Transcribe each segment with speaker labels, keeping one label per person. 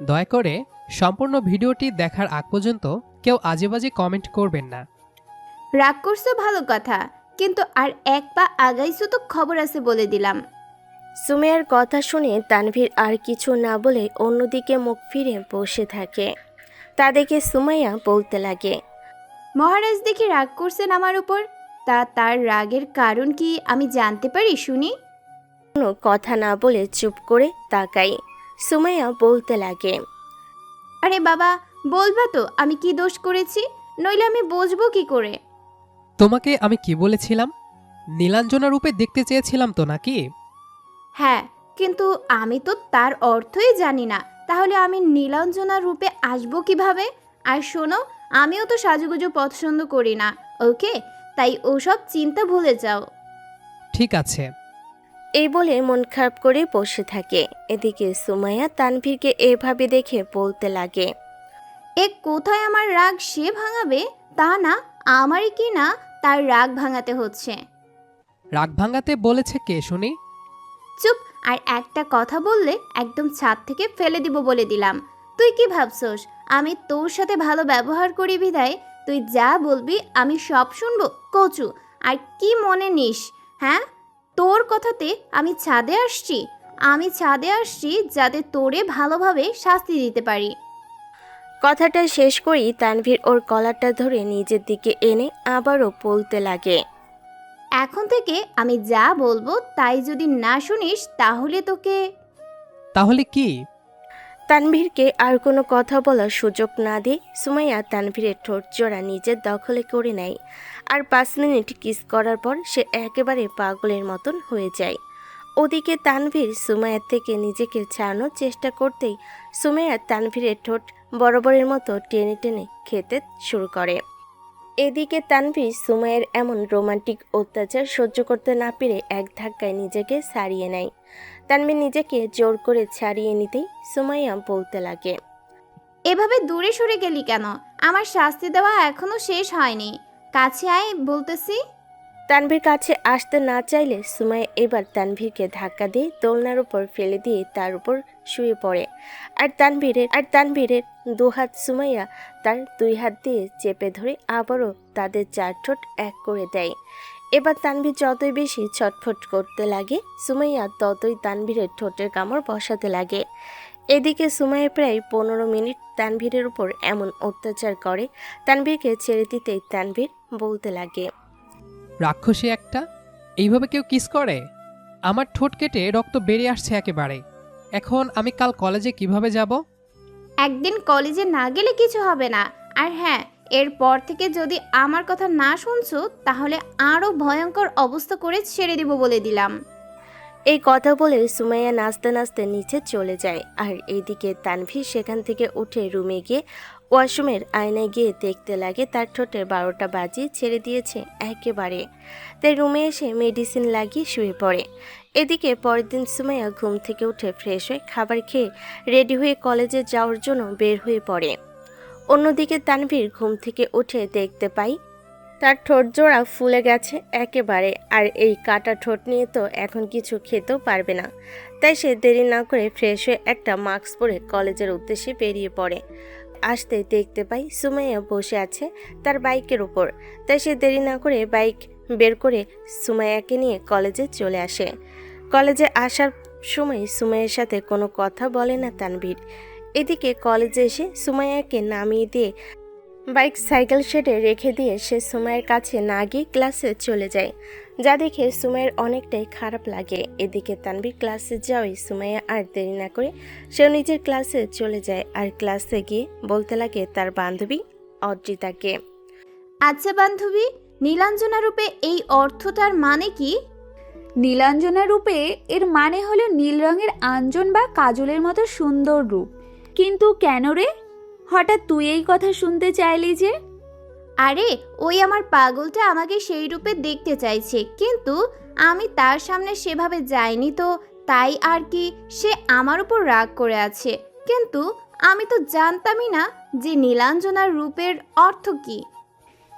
Speaker 1: দয়া করে সম্পূর্ণ ভিডিওটি দেখার আগ পর্যন্ত কেউ আজেবাজে কমেন্ট করবেন না।
Speaker 2: রাগ করছো ভালো কথা, কিন্তু আর এক পা আগাইছো তো খবর আছে বলে দিলাম।
Speaker 3: সুমাইয়ার কথা শুনে তানভীর আর কিছু না বলে অন্যদিকে মুখ ফিরে বসে থাকে। তা দেখে সুমাইয়া বলতে লাগে,
Speaker 2: মহারাজ দেখি রাগ করছেন আমার উপর, তার রাগের কারণ কি আমি জানতে পারি শুনি?
Speaker 3: কোনো কথা না বলে চুপ করে তাকাই। সুমাইয়া বলতে লাগে,
Speaker 2: আরে বাবা, বলবা তো আমি কি দোষ করেছি, নইলে আমি বুঝবো কি করে?
Speaker 1: তোমাকে আমি কি বলেছিলাম? নীলাঞ্জনা রূপে দেখতে চেয়েছিলাম তো নাকি?
Speaker 2: হ্যাঁ, কিন্তু আমি তো তার অর্থই জানি না, তাহলে আমি নীলাঞ্জনা রূপে আসবো কিভাবে? আর শোনো, আমিও তো সাজুগুজু পছন্দ করি না, ওকে? তাই ওসব চিন্তা ভুলে যাও।
Speaker 1: ঠিক আছে।
Speaker 3: এই বলে মন খারাপ করে বসে থাকে। এদিকে সুমাইয়া তানভীরকে এভাবে দেখে বলতে লাগে,
Speaker 2: কোথায় আমার রাগ সে ভাঙাবে, তা না, আমারই কি না তার রাগ ভাঙাতে হচ্ছে।
Speaker 1: রাগ ভাঙাতে বলেছে কে শুনি?
Speaker 2: চুপ! আর একটা কথা বললে একদম ছাদ থেকে ফেলে দিব বলে দিলাম। তুই কি ভাবছস আমি তোর সাথে ভালো ব্যবহার করি বিধায় তুই যা বলবি আমি সব শুনবো? কচু! আর কি মনে নিস? হ্যাঁ, তোর কথাতে আমি ছাদে আসছি? আমি ছাদে আসছি যাতে তোরে ভালোভাবে শাস্তি দিতে পারি।
Speaker 3: কথাটা শেষ করেই তানভীর ওর কলারটা ধরে নিজের দিকে এনে আবারও বলতে লাগে,
Speaker 2: এখন থেকে আমি যা বলবো তাই যদি না শুনিস তাহলে তোকে।
Speaker 1: তাহলে কি?
Speaker 3: তানভীরকে আর কোনো কথা বলার সুযোগ না দিয়ে সুমাইয়া তানভীরের ঠোঁট জোড়া নিজের দখলে করে নেয়। আর 5 মিনিট কিস করার পর সে একেবারে পাগলের মতন হয়ে যায়। ওদিকে তানভীর সুমাইয়ার থেকে নিজেকে ছাড়ানোর চেষ্টা করতেই সুমাইয়া তানভীরের ঠোঁট বরাবরের মতো টেনে টেনে খেতে শুরু করে। এদিকে তানভীর সুমাইয়ের এমন রোমান্টিক অত্যাচার সহ্য করতে না পেরে এক ধাক্কায় নিজেকে ছাড়িয়ে নেয়। তানভীর নিজেকে জোর করে ছাড়িয়ে নিতেই সুমাইয়া বলতে লাগে,
Speaker 2: এভাবে দূরে সরে গেলি কেন? আমার শাস্তি দেওয়া এখনো শেষ হয়নি, কাছে আয় বলতেছি।
Speaker 3: তানভীর কাছে আসতে না চাইলে সুমাইয়া এবার তানভীরকে ধাক্কা দিয়ে দোলনার উপর ফেলে দিয়ে তার উপর শুয়ে পড়ে। আর তানভীরের দুহাত সুমাইয়া তার 2 হাত দিয়ে চেপে ধরে আবারও তাদের 4 ঠোঁট এক করে দেয়। এবার তানভীর যতই বেশি ছটফট করতে লাগে সুমাইয়া ততই তানভীরের ঠোঁটের কামড় বসাতে লাগে। এদিকে সুমাইয়া প্রায় 15 মিনিট তানভীরের উপর এমন অত্যাচার করে। তানভীরকে ছেড়ে দিতেই তানভীর বলতে লাগে,
Speaker 1: রাক্ষসী একটা! এইভাবে কেউ কিস করে? আমার ঠোঁট কেটে রক্ত বেরিয়ে আসছে একেবারে। এখন আমি কাল কলেজে কিভাবে যাব?
Speaker 2: একদিন কলেজে না গেলে কিছু হবে না। আর হ্যাঁ, এরপর থেকে যদি আমার কথা না শুনছো তাহলে আরো ভয়ঙ্কর অবস্থা করে ছেড়ে দিব বলে দিলাম।
Speaker 3: এই কথা বলে সুমাইয়া নাচতে নাচতে নিচে চলে যায়। আর এইদিকে তানভীর সেখান থেকে উঠে রুমে গিয়ে ওয়াশরুমের আয়নায় গিয়ে দেখতে লাগে তার ঠোঁটে 12টা বাজিয়ে ছেড়ে দিয়েছে একেবারে। তাই রুমে এসে মেডিসিন লাগিয়ে শুয়ে পড়ে। এদিকে পরের দিন সুমাইয়া ঘুম থেকে উঠে ফ্রেশ হয়ে খাবার খেয়ে রেডি হয়ে কলেজে যাওয়ার জন্য বের হয়ে পড়ে। অন্যদিকে তানভীর ঘুম থেকে উঠে দেখতে পাই তার ঠোঁট জোড়া ফুলে গেছে একেবারে। আর এই কাটা ঠোঁট নিয়ে তো এখন কিছু খেতেও পারবে না। তাই সে দেরি না করে ফ্রেশ হয়ে একটা মাস্ক পরে কলেজের উদ্দেশ্যে বেরিয়ে পড়ে। আসতে দেখতে পাই সুমাইয়া বসে আছে তার বাইকের উপর। তাই সে দেরি না করে বাইক বের করে সুমাইয়াকে নিয়ে কলেজে চলে আসে। কলেজে আসার সময় সুমাইয়ার সাথে কোনো কথা বলে না তানভীর। এদিকে কলেজে এসে সুমাইয়াকে নামিয়ে দিয়ে বাইক সাইকেল শেডে রেখে দিয়ে সে সুমাইয়ের কাছে না গিয়ে ক্লাসে চলে যায়, যা দেখে সুমাইয়ের অনেকটাই খারাপ লাগে। এদিকে তানভীর ক্লাসে যাওয়াই সুমাইয়া আর দেরি না করে সেও নিজের ক্লাসে চলে যায়। আর ক্লাসে গিয়ে বলতে লাগে তার বান্ধবী অদ্রিতাকে,
Speaker 2: আচ্ছা বান্ধবী, নীলাঞ্জনা রূপে এই অর্থটার মানে কি?
Speaker 4: নীলাঞ্জনা রূপে এর মানে হলো নীল রঙের আঞ্জন বা কাজলের মতো সুন্দর রূপ। কিন্তু কেন রে, হঠাৎ তুই এই কথা শুনতে চাইলি যে?
Speaker 2: আরে ওই আমার পাগলটা আমাকে সেই রূপে দেখতে চাইছে, কিন্তু আমি তার সামনে সেভাবে যাইনি তো, তাই আর কি সে আমার উপর রাগ করে আছে। কিন্তু আমি তো জানতামই না যে নীলাঞ্জনার রূপের অর্থ কি।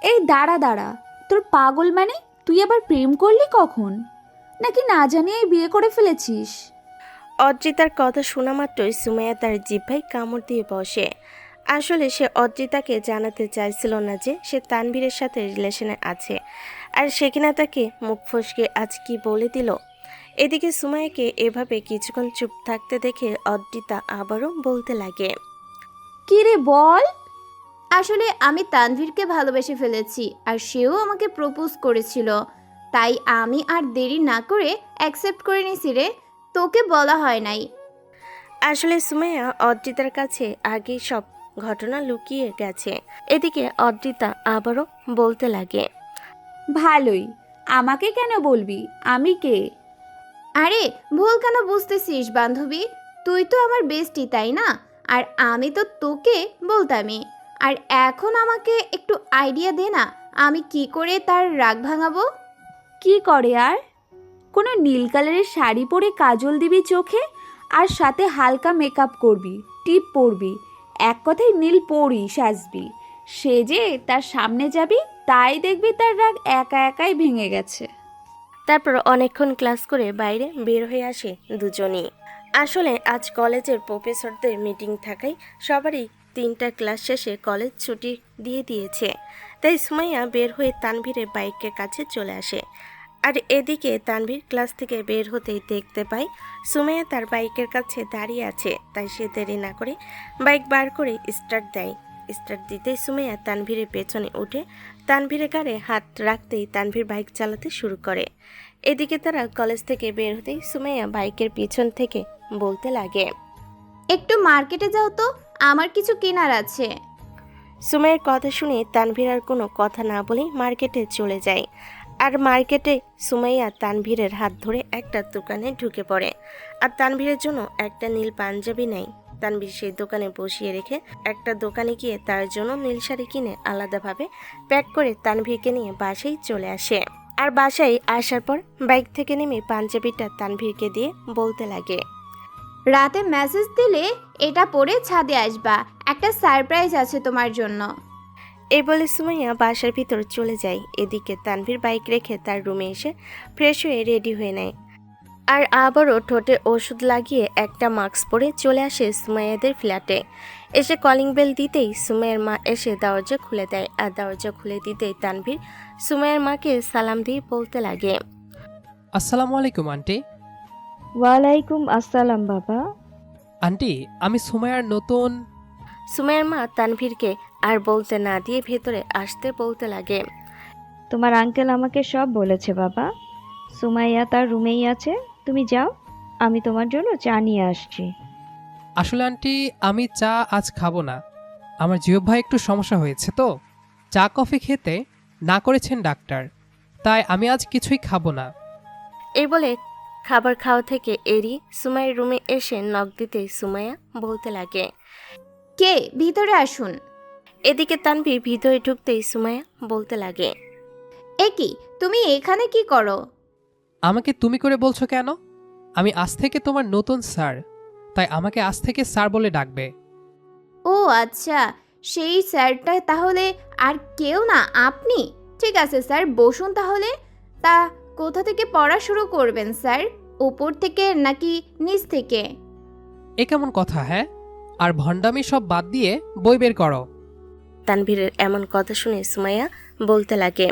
Speaker 4: এই দাঁড়া দাঁড়া, তোর পাগল মানে তুই আবার প্রেম করলি কখন? নাকি না জানিয়ে বিয়ে করে ফেলেছিস?
Speaker 3: অদ্রিতার কথা শোনা মাত্রই সুমাইয়া তার জিহ্বায় কামড় দিয়ে বসে। আসলে সে অদ্রিতাকে জানাতে চাইছিল না যে সে তানভীরের সাথে রিলেশনে আছে, আর সে কিনা তাকে মুখ ফসকে আজ কি বলে দিল। এদিকে সুমাইয়াকে এভাবে কিছুক্ষণ চুপ থাকতে দেখে অদ্রিতা আবারও বলতে লাগে।
Speaker 4: কি রে বল।
Speaker 2: আসলে আমি তানভীরকে ভালোবেসে ফেলেছি, আর সেও আমাকে প্রপোজ করেছিল, তাই আমি আর দেরি না করে অ্যাকসেপ্ট করে নিছি রে। তোকে বলা হয় নাই।
Speaker 3: আসলে সুমাইয়া অদ্রিতার কাছে আগেই সব ঘটনা লুকিয়ে গেছে। এদিকে অদ্রিতা আবারও বলতে লাগে।
Speaker 4: ভালোই, আমাকে কেন বলবি? আমি কে?
Speaker 2: আরে ভুল কেন বুঝতেছিস বান্ধবী? তুই তো আমার বেস্টি, তাই না? আর আমি তো তোকে বলতামই। আর এখন আমাকে একটু আইডিয়া দে না, আমি কি করে তার রাগ ভাঙাবো?
Speaker 4: কি করে আর? কোনো নীল কালারের শাড়ি পরে কাজল দিবি চোখে, আর সাথে হালকা মেকআপ করবি, টিপ পরবি, এক কথায় নীল পরি সাজবি, সেজে তার সামনে যাবি, তাই দেখবি তার রাগ একা একাই ভেঙে গেছে।
Speaker 3: তারপর অনেকক্ষণ ক্লাস করে বাইরে বের হয়ে আসে দুজনই। আসলে আজ কলেজের প্রফেসরদের মিটিং থাকায় সবারই 3টা ক্লাস শেষে কলেজ ছুটি দিয়ে দিয়েছে। তাই সুমাইয়া বের হয়ে তানভীরের বাইকের কাছে চলে আসে। আর এদিকে তানভীর ক্লাস থেকে বের হতেই দেখতে পায় সুমাইয়া তার বাইকের কাছে দাঁড়িয়ে আছে। তাই সে দেরি না করে বাইক বার করে স্টার্ট দেয়। স্টার্ট দিতেই সুমাইয়া তানভীরের পেছনে উঠে তানভীরের গাড়ে হাত রাখতেই তানভীর বাইক চালাতে শুরু করে। এদিকে তারা কলেজ থেকে বের হতেই সুমাইয়া বাইকের পিছন থেকে বলতে লাগে।
Speaker 2: একটু মার্কেটে যাও তো, আমার কিছু কেনার আছে।
Speaker 3: সুমাইয়ের কথা শুনে তানভীর আর কোনো কথা না বলেই মার্কেটে চলে যায়। আর মার্কেটে সুমাইয়া তানভীরের হাত ধরে একটা দোকানে ঢুকে পড়ে। আর তানভীরের জন্য একটা নীল পাঞ্জাবি নেয়। তানভীর সেই দোকানে বসিয়ে রেখে একটা দোকানে গিয়ে তার জন্য নীল শাড়ি কিনে আলাদাভাবে প্যাক করে তানভীরকে নিয়ে বাসায় চলে আসে। আর বাসায় আসার পর বাইক থেকে নেমে পাঞ্জাবিটা তানভীরকে দিয়ে বলতে লাগে।
Speaker 2: রাতে মেসেজ দিলে এটা পরে ছাদে আসবা, একটা সারপ্রাইজ আছে তোমার জন্য।
Speaker 3: এই বলে সুমাইয়া বাসার ভিতর চলে যায়। এদিকে তানভীর বাইক রেখে তার রুমে এসে ফ্রেশ হয়ে রেডি হয়ে নেয়। আর আবারও ঠোঁটে ওষুধ লাগিয়ে একটা মাস্ক পরে চলে আসে সুমাইয়াদের ফ্ল্যাটে। এসে কলিং বেল দিতেই সুমাইয়ার মা এসে দরজা খুলে দেয়। আর দরজা খুলে দিতেই তানভীর সুমাইয়ার মাকে সালাম দিয়ে বলতে লাগে।
Speaker 1: আসসালামু আলাইকুম আন্টি।
Speaker 5: ওয়ালাইকুম আসসালাম বাবা।
Speaker 1: আন্টি, আমি সুমাইয়ার নতুন।
Speaker 3: সুমাইয়ার মা তানভীরকে আর বলতে না দিয়ে ভেতরে আসতে বলতে লাগে।
Speaker 5: তোমার আঙ্কেল আমাকে সব বলেছে বাবা। সুমাইয়া তার রুমেই আছে, তুমি যাও, আমি তোমার জন্য চা নিয়ে আসছি।
Speaker 1: আসলে আন্টি, আমি চা আজ খাবো না। আমার জিও ভাই একটু সমস্যা হয়েছে, তো চা কফি খেতে না করেছেন ডাক্তার, তাই আমি আজ কিছুই খাবো না।
Speaker 3: এই বলে খাবার খাওয়া থেকে এড়িয়ে সুমাইয়ের রুমে এসে নক দিতেই সুমাইয়া বলতে লাগে।
Speaker 2: কে? ভিতরে আসুন।
Speaker 3: এদিকে তানভীর ভিতরে ঢুকতেই সুমাইয়া বলতে লাগে।
Speaker 2: এ কি, তুমি এখানে কি করো?
Speaker 1: আমাকে তুমি করে বলছো কেন? আমি আজ থেকে তোমার নতুন স্যার, তাই আমাকে আজ থেকে স্যার বলে ডাকবে।
Speaker 2: ও আচ্ছা, সেই স্যারটা তাহলে আর কেউ না, আপনি? ঠিক আছে স্যার, বসুন তাহলে। তা কোথা থেকে পড়া শুরু করবেন স্যার? উপর থেকে নাকি নিচ থেকে?
Speaker 1: এ কেমন কথা, হ্যাঁ? আর ভণ্ডামি সব বাদ দিয়ে বই বের করো।
Speaker 3: তানভীরের এমন কথা শুনে সুমাইয়া বলতে লাগে।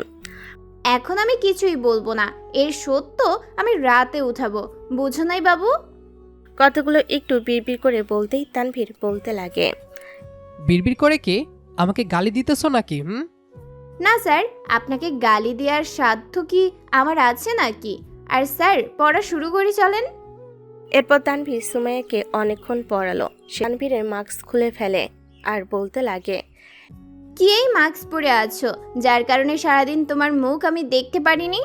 Speaker 2: এখন আমি কিছুই বলবো না, এর সত্য আমি রাতে উঠাবো, বুঝো নাই বাবু?
Speaker 3: কথাগুলো একটু বিড়বিড় করে বলতেই তানভীর বলতে লাগে।
Speaker 1: বিড়বিড় করে কি আমাকে গালি দিতেছো নাকি?
Speaker 2: না স্যার, আপনাকে গালি দেওয়ার সাধ্য কি আমার আছে নাকি? আর স্যার, পড়া শুরু করি চলেন।
Speaker 3: এরপর তানভীর সুমাইয়াকে অনেকক্ষণ পড়ালো। তানভীরের মাস্ক খুলে ফেলে আর বলতে লাগে।
Speaker 2: কি এই মাস্ক পরে আছো, যার কারণে সারাদিন তোমার মুখ আমি দেখতে পারিনি?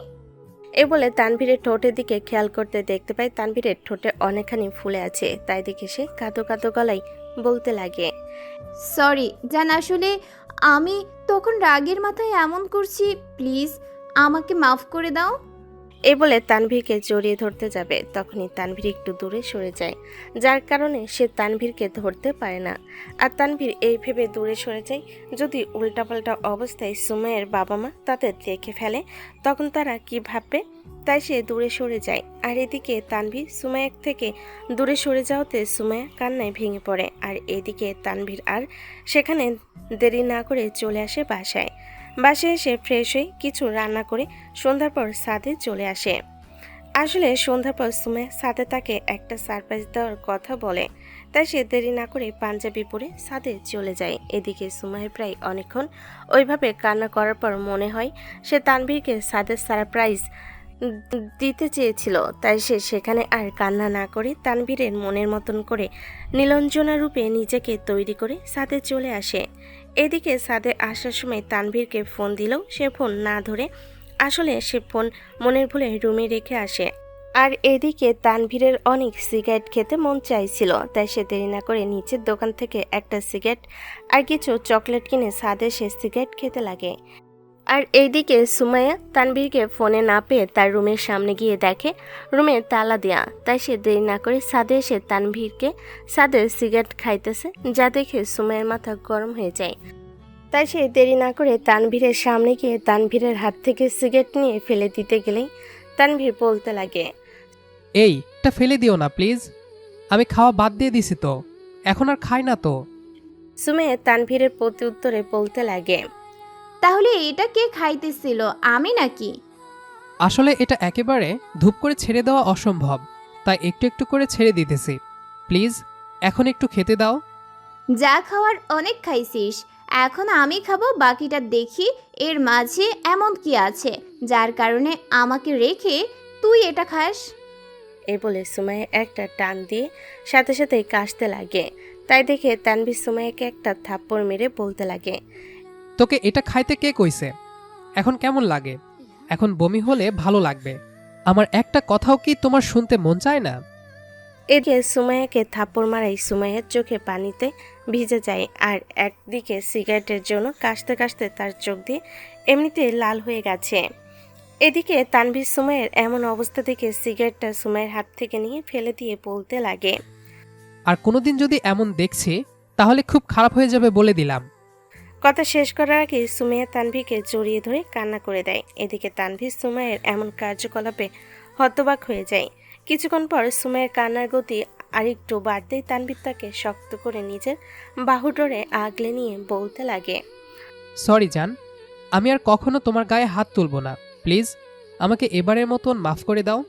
Speaker 3: এ বলে তানভীরের ঠোঁটের দিকে খেয়াল করতে দেখতে পায় তানভীরের ঠোঁটে অনেকখানি ফুলে আছে। তাই দেখে সে কাঁদো কাঁদো গলায় বলতে লাগে।
Speaker 2: সরি জান, আসলে আমি তখন রাগের মাথায় এমন করছি, প্লিজ আমাকে মাফ করে দাও।
Speaker 3: এই বলে তানভীরকে জড়িয়ে ধরতে যাবে, তখনই তানভীর একটু দূরে সরে যায়, যার কারণে সে তানভীরকে ধরতে পারে না। আর তানভীর এই ভেবে দূরে সরে যায়, যদি উল্টাপাল্টা অবস্থায় সুমাইয়ের বাবা মা তাদের দেখে ফেলে তখন তারা কি ভাববে, তাই সে দূরে সরে যায়। আর এদিকে তানভীর সুমাইয়া থেকে দূরে সরে যাওয়াতে সুমাইয়া কান্নায় ভেঙে পড়ে। আর এদিকে তানভীর আর সেখানে দেরি না করে চলে আসে বাসায়। বাসায় এসে ফ্রেশ হয়ে কিছু রান্না করে সন্ধ্যার পর ছাদে চলে আসে। আসলে সন্ধ্যার পর সুমাইয়া ছাদে তাকে একটা সারপ্রাইজ দেওয়ার কথা বলে, তাই সে দেরি না করে পাঞ্জাবি পরে ছাদে চলে যায়। এদিকে সুমাইয়া প্রায় অনেকক্ষণ ওইভাবে কান্না করার পর মনে হয় সে তানভীরকে ছাদের সারপ্রাইজ দিতে চেয়েছিল, তাই সে সেখানে আর কান্না না করে তানভীরের মনের মতন করে নীলঞ্জনা রূপে নিজেকে তৈরি করে ছাদে চলে আসে। এদিকে ছাদে আসার সময় তানভীরকে ফোন দিলেও সে ফোন না ধরে, আসলে সে ফোন মনের ভুলে রুমে রেখে আসে। আর এদিকে তানভীরের অনেক সিগারেট খেতে মন চাইছিল, তাই সে দেরি না করে নিচের দোকান থেকে একটা সিগারেট আর কিছু চকলেট কিনে ছাদে সে সিগারেট খেতে লাগে। আর এইদিকে সুমাইয়া তানভীরকে ফোনে না পেয়ে তার রুমের সামনে গিয়ে দেখে রুমে তালা দেয়া, তাই সে দেরি না করে ছাদে এসে তানভীরকে ছাদে সিগারেট খাইতেছে, যা দেখে সুমাইয়ার মাথা গরম হয়ে যায়। তাই সে দেরি না করে তানভীরের সামনে গিয়ে তানভীরের হাত থেকে সিগারেট নিয়ে ফেলে দিতে গেলেই তানভীর বলতে লাগে,
Speaker 1: এই এটা ফেলে দিও না প্লিজ, আমি খাওয়া বাদ দিয়ে দিছি তো, এখন আর খাই না তো।
Speaker 3: সুমাইয়া তানভীরের প্রতি উত্তরে বলতে লাগে,
Speaker 2: তাহলে এটা কে খাইতেছিল, আমি নাকি?
Speaker 1: আসলে এটা একেবারে ধূপ করে ছেড়ে দেওয়া অসম্ভব, তাই একটু একটু করে ছেড়ে দিতেছি। প্লিজ এখন একটু খেতে দাও।
Speaker 2: যা খাওয়ার অনেক খাইছিস, এখন আমি খাবো, বাকিটা দেখি এর মাঝে এমন কি আছে যার কারণে আমাকে রেখে তুই এটা খাস।
Speaker 3: এই বলে সুমাইয়া একটা টান দিয়ে সাথে সাথে কাশতে লাগে। তাই দেখে তানভীর সুমাইয়াকে একটা থাপ্পড় মেরে বলতে লাগে,
Speaker 1: তোকে এটা খাইতে কে কইছে? এখন কেমন লাগে? এখন বমি হলে ভালো লাগবে। আমার একটা কথাও কি তোমার শুনতে মন চায় না?
Speaker 3: এদিকে সুমাইয়াকে থাপ্পড় মারাই সুমাইয়ার চোখে পানিতে ভিজে যায়। আর একদিকে সিগারেটের জন্য কাশতে কাশতে তার চোখ দিয়ে এমনিতে লাল হয়ে গেছে। এদিকে তানভীর সুমাইয়ের এমন অবস্থা দেখে সিগারেটটা সুমাইয়ের হাত থেকে নিয়ে ফেলে দিয়ে বলতে লাগে,
Speaker 1: আর কোনোদিন যদি এমন দেখছি তাহলে খুব খারাপ হয়ে যাবে বলে দিলাম।
Speaker 3: কথা শেষ করার আগে সুমাইয়া তানভীরকে জড়িয়ে ধরে কান্না করে দেয়। এদিকে তানভীর সুমাইয়ের এমন কার্যকলাপে হতবাক হয়ে যায়। কিছুক্ষণ পর সুমাইয়ের কান্নার গতি আরেকটু বাড়তেই তানভীর তাকে শক্ত করে নিজের বাহুডোরে আগলে নিয়ে বলতে লাগে,
Speaker 1: সরি জান, আমি আর কখনো তোমার গায়ে হাত তুলব না। প্লিজ আমাকে এবারের মতন মাফ করে দাও।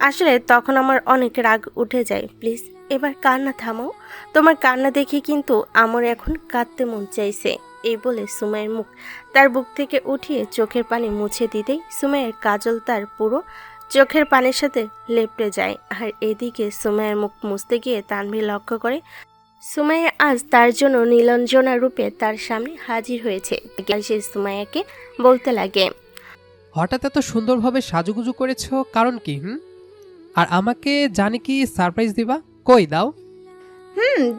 Speaker 3: আসলে তখন আমার অনেক রাগ উঠে যায়, প্লিজ এবার কান্না থামাও, তোমার কান্না দেখে কিন্তু আমার এখন কাঁদতে মন চাইছে। এই বলে সুমাইয়ের মুখ তার বুক থেকে উঠিয়ে চোখের পানি মুছে দিতেই সুমাইয়ের কাজল তার পুরো চোখের পানির সাথে লেপটে যায়। আর এদিকে সুমাইয়ের মুখ মুছতে গিয়ে তানভীর লক্ষ্য করে সুমাইয়া আজ তার জন্য নীলঞ্জনা রূপে তার সামনে হাজির হয়েছে। সে সুমাইয়াকে বলতে লাগে,
Speaker 1: হঠাৎ এত সুন্দরভাবে সাজুগুজু করেছো, কারণ কি? আর আমাকে জানি কি সারপ্রাইজ দিবা? কই দাও।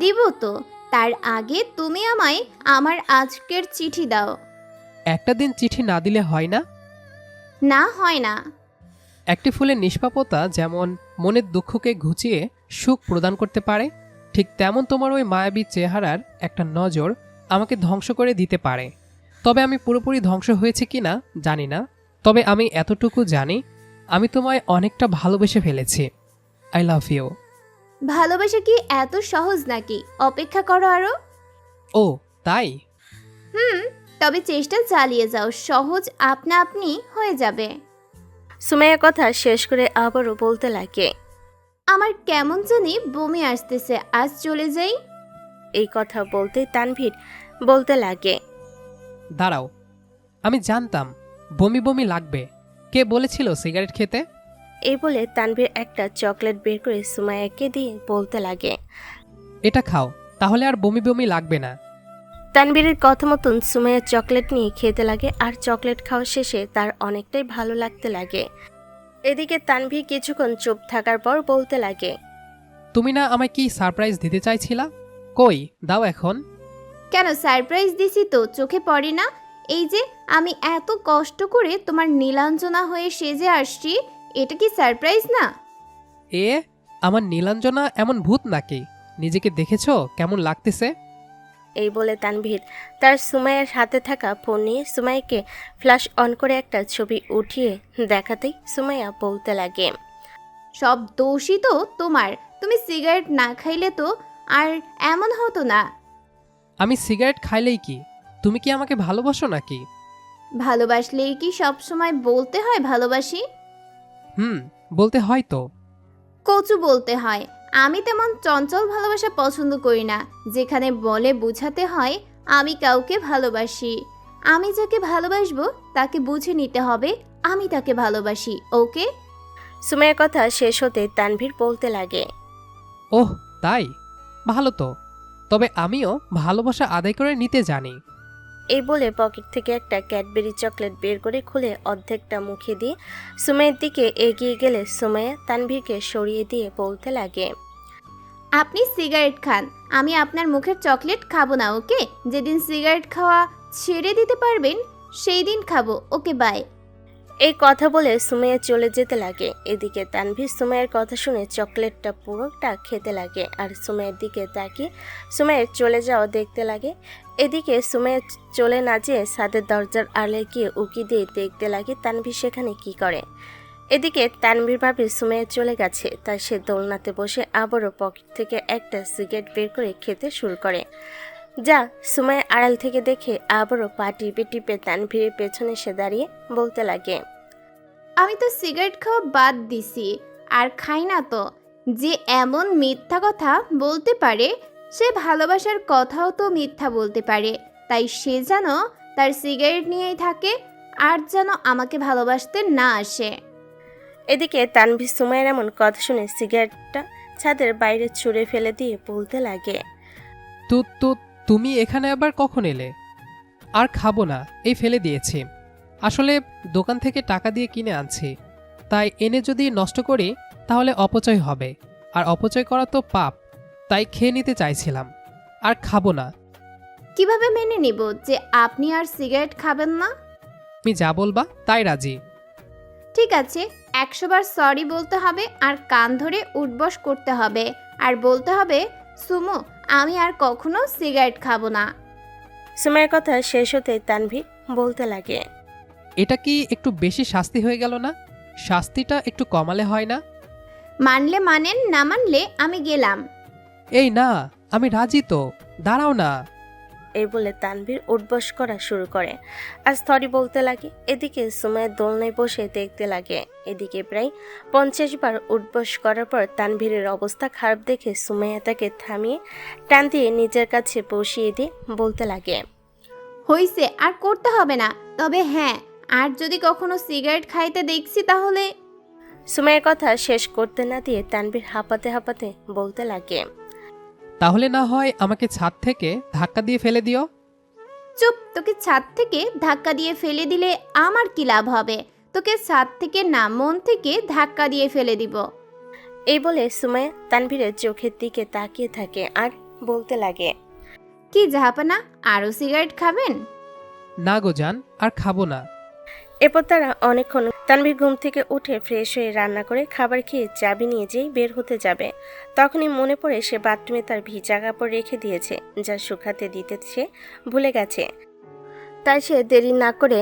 Speaker 2: দিব তো, তার আগে তুমি আমায় আমার আজকের চিঠি দাও।
Speaker 1: একটা দিন চিঠি না দিলে হয় না?
Speaker 2: না হয় না।
Speaker 1: একটি ফুলের নিষ্পাপতা যেমন মনের দুঃখকে ঘুচিয়ে সুখ প্রদান করতে পারে, ঠিক তেমন তোমার ওই মায়াবী চেহারার একটা নজর আমাকে ধ্বংস করে দিতে পারে। তবে আমি পুরোপুরি ধ্বংস হয়েছে কি না জানি না, তবে আমি এতটুকু জানি আমি তোমায় অনেকটা ভালোবেসে ফেলেছি। I love you.
Speaker 2: ভালোবাসা কি এত সহজ নাকি? অপেক্ষা করো আরো।
Speaker 1: ও তাই?
Speaker 2: তবে চেষ্টা চালিয়ে যাও, সহজ আপনা আপনি হয়ে যাবে।
Speaker 3: সুমাইয়া কথা শেষ করে আবারও বলতে লাগে,
Speaker 2: আমার কেমন জানি বমি আসতেছে, আজ চলে যাই।
Speaker 3: এই কথা বলতে তানভীর বলতে লাগে,
Speaker 1: দাঁড়াও, আমি জানতাম বমি বমি লাগবে। কে বলেছিল সিগারেট খেতে?
Speaker 3: এই বলে তানভীর একটা চকলেট বের করে সুমাইয়াকে দিয়ে বলতে লাগে,
Speaker 1: এটা খাও, তাহলে আর বমি বমি লাগবে না।
Speaker 3: তানভীরের কথা মতন সুমাইয়া চকলেট নিয়ে খেতে লাগে। আর চকলেট খাওয়া শেষে তার অনেকটাই ভালো লাগতে লাগে। এদিকে তানভীর কিছুক্ষণ চুপ থাকার পর বলতে লাগে,
Speaker 1: তুমি না আমায় কি সারপ্রাইজ দিতে চাইছিলা? কই দাও এখন।
Speaker 2: কেন সারপ্রাইজ দিছি তো, চোখে পড়ে না? এই যে আমি এত কষ্ট করে তোমার নীলাঞ্জনা হয়ে সেজে আসছি, এটা কি সারপ্রাইজ না?
Speaker 1: এ আমার নীলাঞ্জনা এমন ভূত নাকি? নিজেকে দেখেছো কেমন লাগতেছে?
Speaker 3: এই বলে তানভীর তার সুমাইয়ার হাতে থাকা ফোন নিয়ে সুমাইয়াকে ফ্ল্যাশ অন করে একটা ছবি উঠিয়ে দেখাতেই সুমাইয়া বলতে লাগে।
Speaker 2: সব দোষই তো তোমার। তুমি সিগারেট না খাইলে তো আর এমন হতো না।
Speaker 1: আমি সিগারেট খাইলেই কি? তুমি কি আমাকে ভালোবাসো নাকি?
Speaker 2: ভালোবাসলেই কি সব সময় বলতে হয় ভালোবাসি?
Speaker 1: বলতে হয় তো।
Speaker 2: কচু বলতে হয়। আমি তেমন চঞ্চল ভালোবাসা পছন্দ করি না, যেখানে বলে বোঝাতে হয় আমি কাউকে ভালোবাসি। আমি যাকে ভালোবাসবো তাকে বুঝে নিতে হবে আমি তাকে ভালোবাসি। ওকে?
Speaker 3: সুমাইয়ার কথা শেষ হতে তানভীর বলতে লাগে।
Speaker 1: ওহ তাই, ভালো তো। তবে আমিও ভালোবাসা আদায় করে নিতে জানি।
Speaker 3: এই বলে পকেট থেকে একটা ক্যাডবেরি চকলেট বের করে খুলে অর্ধেকটা মুখে দিয়ে সুমাইয়ের দিকে এগিয়ে গেলে সুমাইয়া তানভীরকে সরিয়ে দিয়ে বলতে লাগে।
Speaker 2: আপনি সিগারেট খান, আমি আপনার মুখের চকলেট খাবো না। ওকে? যেদিন সিগারেট খাওয়া ছেড়ে দিতে পারবেন সেই দিন খাবো। ওকে, বাই।
Speaker 3: এই কথা বলে সুমাইয়া চলে যেতে লাগে। এদিকে তানভীর সুমাইয়ের কথা শুনে চকলেটটা পুরোটা খেতে লাগে আর সুমাইয়ের দিকে তাকিয়ে সুমাইয়ের চলে যাওয়া দেখতে লাগে। এদিকে সুমাইয়া চলে না যেয়ে ছাদের দরজার আড়ে গিয়ে উকি দিয়ে দেখতে লাগে তানভীর সেখানে কি করে। এদিকে তানভীর ভাবে সুমাইয়া চলে গেছে, তাই সে দোলনাতে বসে আবারও পকেট থেকে একটা সিগারেট বের করে খেতে শুরু করে। যা সুমাইয়া আড়াল থেকে দেখে আবারও পা টিপে টিপে তানভীরের পেছনে সে দাঁড়িয়ে বলতে লাগে।
Speaker 2: আমি তো সিগারেট খাওয়া বাদ দিছি আর খাই না তো। যে এমন মিথ্যা কথা বলতে পারে সে ভালোবাসার কথাও তো মিথ্যা বলতে পারে। তাই সে যেন তার সিগারেট নিয়েই থাকে আর যেন আমাকে ভালোবাসতে না আসে।
Speaker 3: এদিকে তানভীর সুমাইয়ের এমন কথা শুনে সিগারেটটা ছাদের বাইরে ছুঁড়ে ফেলে দিয়ে বলতে লাগে।
Speaker 1: তো তো তুমি এখানে আবার কখন এলে? আর খাবো না, এই ফেলে দিয়েছি। আসলে দোকান থেকে টাকা দিয়ে কিনে আনছি, তাই এনে যদি নষ্ট করি তাহলে অপচয় হবে, আর অপচয় করা তো পাপ। তাই খেয়ে নিতে চাইছিলাম, আর খাবো না।
Speaker 2: কিভাবে মেনে নিব যে আপনি আর সিগারেট খাবেন না?
Speaker 1: তুমি যা বলবা তাই রাজি।
Speaker 2: ঠিক আছে, 100 বার সরি বলতে হবে আর কান ধরে উঠবস করতে হবে আর বলতে হবে, সুমু আমি আর কখনো সিগারেট খাবো না।
Speaker 3: সুমাইয়ের কথা শেষ হতে তানভীর বলতে লাগে।
Speaker 1: এটা কি একটু বেশি শাস্তি হয়ে গেল না? শাস্তিটা একটু কমালে হয় না?
Speaker 2: মানলে মানেন, না মানলে আমি গেলাম।
Speaker 1: এই না, আমি রাজি তো, দাঁড়াও না।
Speaker 3: এই বলে তানভীর উঠবস করা শুরু করে আর সরি বলতে লাগে। এদিকে সুমাইয়া দোলনায় বসে দেখতে লাগে। এদিকে প্রায় 50 বার উঠবস করার পর তানভীরের অবস্থা খারাপ দেখে সুমাইয়া তাকে থামিয়ে টান দিয়ে নিজের কাছে বসিয়ে দিয়ে বলতে লাগে।
Speaker 2: হইছে, আর করতে হবে না। তবে হ্যাঁ, আর যদি কখনো সিগারেট খাইতে দেখছি তাহলে।
Speaker 3: সুমাইয়ের কথা শেষ করতে না দিয়ে তানভীর হাঁপাতে হাঁপাতে বলতে লাগে।
Speaker 1: তাহলে না হয় আমাকে ছাদ থেকে ধাক্কা দিয়ে ফেলে দিও।
Speaker 2: চুপ! তোকে ছাদ থেকে ধাক্কা দিয়ে ফেলে দিলে আমার কি লাভ হবে? তোকে ছাদ থেকে না, মন থেকে ধাক্কা দিয়ে ফেলে দিব।
Speaker 3: এই বলে সুমাইয়া তানভীরের চোখের দিকে তাকিয়ে থাকে আর বলতে লাগে।
Speaker 2: কি জাহাপানা, আরো সিগারেট খাবেন?
Speaker 1: না গো জান, আর খাবো না।
Speaker 3: এরপর তারা অনেকক্ষণ তানভীর ঘুম থেকে উঠে ফ্রেশ হয়ে রান্না করে খাবার খেয়ে চাবি নিয়ে যেই বের হতে যাবে, তখনই মনে পড়ে সে বাথরুমে তার ভিজা কাপড় রেখে দিয়েছে, যা শুকাতে দিতে সে ভুলে গেছে। তাই সে দেরি না করে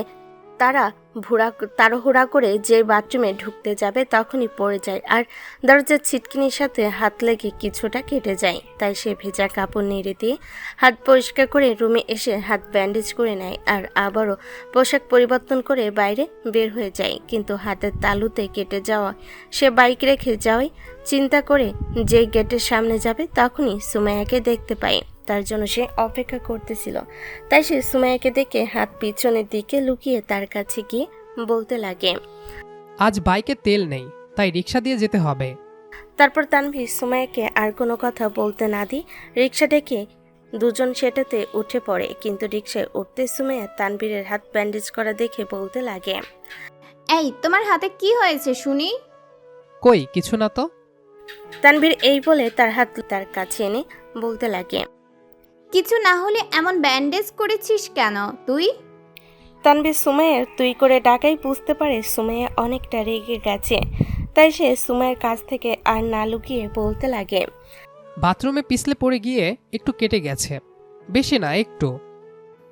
Speaker 3: তাড়াহুড়া করে যে বাথরুমে ঢুকতে যাবে তখনই পড়ে যায় আর দরজার ছিটকিনির সাথে হাত লেগে কিছুটা কেটে যায়। তাই সে ভেজা কাপড় নেড়ে দিয়ে হাত পরিষ্কার করে রুমে এসে হাত ব্যান্ডেজ করে নেয় আর আবারও পোশাক পরিবর্তন করে বাইরে বের হয়ে যায়। কিন্তু হাতের তালুতে কেটে যাওয়া সে বাইক রেখে যাওয়াই চিন্তা করে যে গেটের সামনে যাবে তখনই সুমাইয়াকে দেখতে পায়। তার জন্য সে অপেক্ষা করতেছিল। তাই সে সুমাইয়াকে দেখে হাত পিছনের দিকে লুকিয়ে তার কাছে গিয়ে বলতে লাগে।
Speaker 1: আজ বাইকে তেল নেই, তাই রিক্সা দিয়ে যেতে হবে।
Speaker 3: তারপর তানভীর সুমাইয়াকে আর কোনো কথা বলতে না দিয়ে রিক্সা ডেকে দুজন সেটাতে উঠে পড়ে। কিন্তু রিক্সায় উঠতে সুমাইয়া তানভীরের হাত ব্যান্ডেজ করা দেখে বলতে লাগে।
Speaker 2: এই, তোমার হাতে কি হয়েছে শুনি?
Speaker 1: কই কিছু না তো।
Speaker 3: তানভীর এই বলে তার হাত তার কাছে এনে বলতে লাগে।
Speaker 2: কিছু না হলে এমন ব্যান্ডেজ করেছিস কেন তুই?
Speaker 3: তানভীর সুমাইয়ার তুই করে ডাকাই বুঝতে পারে সুমাইয়া অনেকটা রেগে গেছে। তাই সে সুমাইয়ের কাছ থেকে আর না লুকিয়ে বলতে লাগে,
Speaker 1: বাথরুমে পিছলে পড়ে গিয়ে একটু কেটে গেছে, বেশি না, একটু।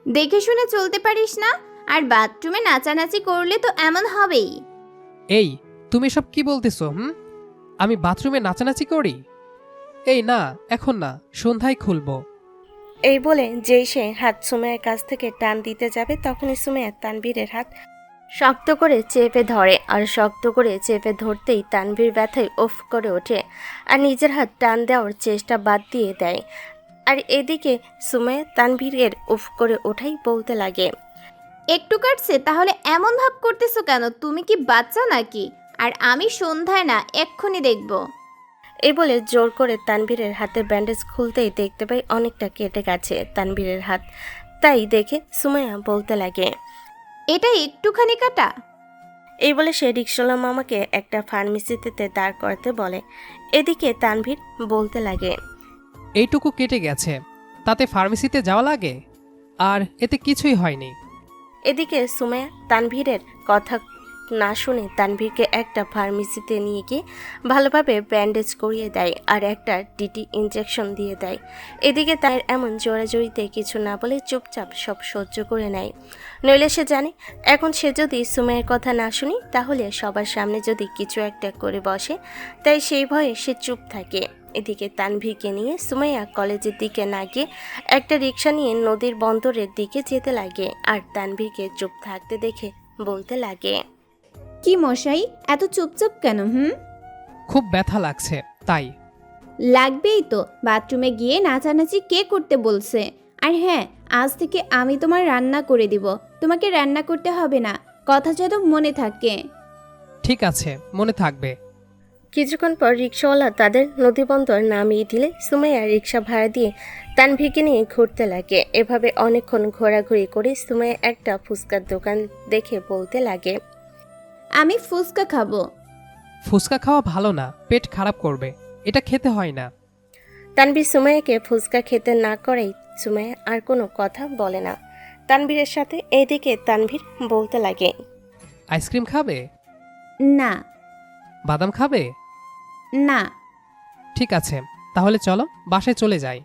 Speaker 2: দেখে শুনে চলতে পারিস না? আর বাথরুমে নাচানাচি করলে তো এমন হবেই।
Speaker 1: এই, তুমি সব কি বলতেছো? আমি বাথরুমে নাচানাচি করি? এই না, এখন না, সন্ধ্যায় খুলবো।
Speaker 3: এই বলে যেই সে হাত সুমাইয়ের কাছ থেকে টান দিতে যাবে তখনই সুমাইয়া তানভীরের হাত শক্ত করে চেপে ধরে। আর শক্ত করে চেপে ধরতেই তানভীর ব্যথায় উফ করে ওঠে আর নিজের হাত টান দেওয়ার চেষ্টা বাদ দিয়ে দেয়। আর এদিকে সুমাইয়া তানভীরের উফ করে ওঠাই বলতে লাগে,
Speaker 2: একটু কাটছে তাহলে এমন ভাব করতেছো কেন? তুমি কি বাচ্চা নাকি? আর আমি সন্ধ্যায় না, এক্ষুনি দেখব।
Speaker 3: এই বলে জোর করে তানভীরের হাতের ব্যান্ডেজ খুলতেই দেখতে পাই অনেকটা কেটে গেছে তানভীরের হাত। তাই দেখে সুমাইয়া বলতে লাগে,
Speaker 2: এটা একটুখানি কাটা?
Speaker 3: এই বলে সে রিকশাওয়ালা মামাকে একটা ফার্মেসিতে দাঁড় করাতে বলে। এদিকে তানভীর বলতে লাগে,
Speaker 1: এইটুকু কেটে গেছে, তাতে ফার্মেসিতে যাওয়া লাগে? আর এতে কিছুই হয়নি।
Speaker 3: এদিকে সুমাইয়া তানভীরের কথা না শুনে তানভীরকে একটা ফার্মেসিতে নিয়ে গিয়ে ভালোভাবে ব্যান্ডেজ করিয়ে দেয় আর একটা ডিটি ইনজেকশন দিয়ে দেয়। এদিকে তার এমন জোরাজোরিতে কিছু না বলে চুপচাপ সব সহ্য করে নেয়। নইলে সে জানে এখন সে যদি সুমাইয়ের কথা না শুনি তাহলে সবার সামনে যদি কিছু একটা করে বসে, তাই সেই ভয়ে সে চুপ থাকে। এদিকে তানভীরকে নিয়ে সুমাইয়া কলেজের দিকে না গিয়ে একটা রিক্সা নিয়ে নদীর বন্দরের দিকে যেতে লাগে। আর তানভীরকে চুপ থাকতে দেখে বলতে লাগে,
Speaker 2: কি মশাই, এত চুপচাপ কেন?
Speaker 1: খুব ব্যথা লাগছে, তাই।
Speaker 2: লাগবেই তো, বাথরুমে গিয়ে নাচানাচি কে করতে বলছে? আর হ্যাঁ, আজ থেকে আমি তোমার রান্না করে দিব, তোমাকে রান্না করতে হবে না, কথা যেন মনে থাকে।
Speaker 1: ঠিক আছে, মনে থাকবে।
Speaker 3: কিছুক্ষণ পর রিক্সাওয়ালা তাদের নদীবন্দর নামিয়ে দিলে সুমাইয়া রিক্সা ভাড়া দিয়ে তানভীরকে নিয়ে ঘুরতে লাগে। এভাবে অনেকক্ষণ ঘোরাঘুরি করে সুমাইয়া একটা ফুচকার দোকান দেখে বলতে লাগে,
Speaker 2: আমি ফুচকা খাবো।
Speaker 1: ফুচকা খাওয়া ভালো না, পেট খারাপ করবে, এটা খেতে হয় না।
Speaker 3: তানভীর সুমাইয়াকে ফুচকা খেতে না করেই সুমাইয়া আর কোনো কথা বলে না তানভীরের সাথে। এইদিকে তানভীর বলতে লাগে,
Speaker 1: আইসক্রিম খাবে?
Speaker 2: না।
Speaker 1: বাদাম খাবে?
Speaker 2: না।
Speaker 1: ঠিক আছে, তাহলে চলো বাসায় চলে যাই।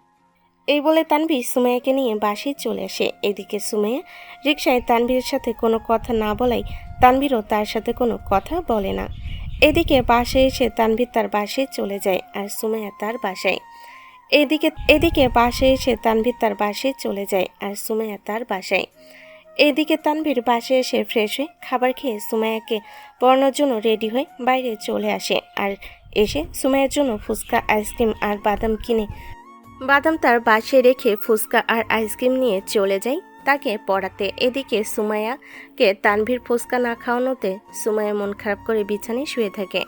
Speaker 3: এই বলে তানভীর সুমাইয়াকে নিয়ে বাসায় চলে আসে। এদিকে সুমাইয়া রিকশায় তানভীরের সাথে কোনো কথা না বলাই তানভীরও তার সাথে কোনো কথা বলে না। এদিকে বাসায় এসে তানভীর তার বাসায় চলে যায় আর সুমাইয়া তার বাসায়। এদিকে বাসায় এসে তানভীর তার বাসায় চলে যায় আর সুমাইয়া তার বাসায়। এদিকে তানভীর বাসায় এসে ফ্রেশ হয়ে খাবার খেয়ে সুমাইয়াকে পড়ানোর জন্য রেডি হয়ে বাইরে চলে আসে। আর এসে সুমাইয়ার জন্য ফুচকা, আইসক্রিম আর বাদাম তার বাসায় রেখে ফুচকা আর আইসক্রিম নিয়ে চলে যায় তাকে পড়াতে। এদিকে সুমাইয়াকে তানভীর ফুচকা না খাওয়ানোতে সুমাইয়া মন খারাপ করে বিছানায় শুয়ে থাকে।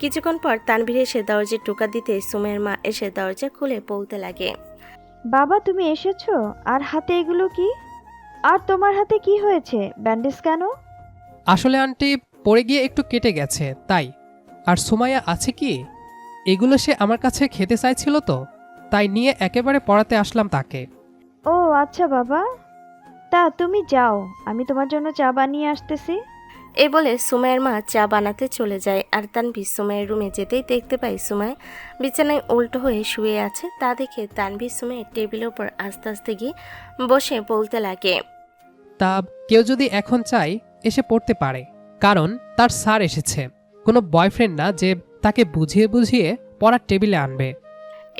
Speaker 3: কিছুক্ষণ পর তানভীর এসে দরজায় টোকা দিতে সুমাইয়ার মা এসে দরজা খুলে বলতে লাগে,
Speaker 5: বাবা তুমি এসেছো? আর হাতে এগুলো কি? আর তোমার হাতে কি হয়েছে? ব্যান্ডেজ কেন?
Speaker 1: আসলে আন্টি, পড়ে গিয়ে একটু কেটে গেছে, তাই। আর সুমাইয়া আছে কি? এগুলো সে আমার কাছে খেতে চাইছিল তো, তাই নিয়ে একেবারে পড়াতে আসলাম তাকে।
Speaker 5: ও আচ্ছা বাবা, তা তুমি যাও, আমি তোমার জন্য চা বানিয়ে আসতেছি।
Speaker 3: এই বলে সুমাইয়ার মা চা বানাতে চলে যায়। আর তানভীর সুমাইয়ের রুমে যেতেই দেখতে পাই সুমাইয়া বিছানায় উল্টো হয়ে শুয়ে আছে। তা দেখে তানভীর সুমাইয়ের টেবিলের উপর আস্তে আস্তে গিয়ে বসে বলতে লাগে,
Speaker 1: তা কেউ যদি এখন চায় এসে পড়তে পারে, কারণ তার স্যার এসেছে, কোনো বয়ফ্রেন্ড না যে তাকে বুঝিয়ে বুঝিয়ে পড়ার টেবিলে আনবে।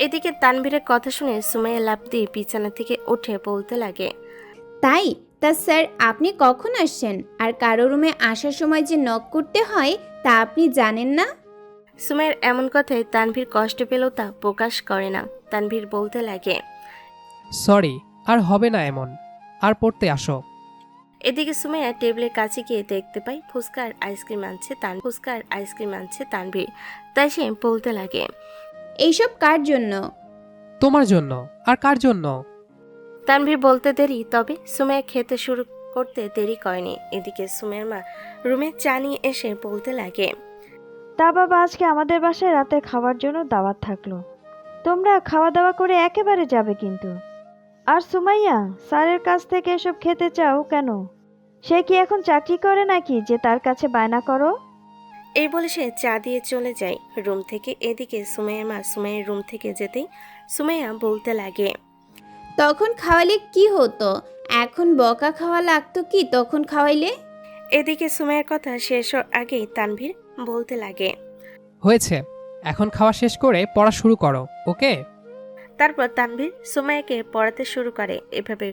Speaker 3: এদিকে তানভীরের কথা শুনে সুমাইয়া লাফ দিয়ে বিছানা থেকে উঠে বলতে লাগে,
Speaker 2: তাই? তা স্যার, আপনি কখন আসছেন? আর কারো রুমে আসার সময় যে নক করতে হয় তা আপনি জানেন না?
Speaker 3: সুমাইয়ার এমন কথায় তানভীর কষ্ট পেলেও তা প্রকাশ করে না। তানভীর বলতে লাগে,
Speaker 1: সরি, আর হবে না এমন, আর পড়তে আসো।
Speaker 3: এদিকে সুমাইয়া টেবিলের কাছে গিয়ে দেখতে পাই ফুচকা আর আইসক্রিম আনছে তানভীর। তাই সে বলতে লাগে,
Speaker 2: এইসব কার জন্য?
Speaker 1: তোমার জন্য। আর কার জন্য?
Speaker 3: তানভীর বলতে দেরি, তবে সুমাইয়া খেতে শুরু করতে দেরি করেনি। এদিকে সুমাইয়ার মা রুমে চা নিয়ে এসে বলতে লাগে,
Speaker 5: তা বাবা, আজকে আমাদের বাসায় রাতে খাওয়ার জন্য দাওয়াত থাকলো, তোমরা খাওয়া দাওয়া করে একেবারে যাবে কিন্তু। আর সুমাইয়া, স্যারের কাছ থেকে এসব খেতে চাও কেন? সে কি এখন চাকরি করে নাকি যে তার কাছে বায়না করো?
Speaker 3: এই বলে সে চা দিয়ে চলে যায় রুম থেকে। এদিকে সুমাইয়ার মা সুমাইয়ের রুম থেকে যেতেই সুমাইয়া বলতে লাগে,
Speaker 2: তখন খাওয়ালে কি হতো? এখন বকা খাওয়া লাগতো কি তখন খাওয়াইলে?
Speaker 3: এদিকে সুমাইয়ার কথা শেষ হওয়ার আগেই তানভীর বলতে লাগে।
Speaker 1: হয়েছে, এখন খাওয়া শেষ করে পড়া শুরু করো, ওকে?
Speaker 3: তারপর তানভীর সুমাইয়াকে পড়াতে শুরু করে। এভাবে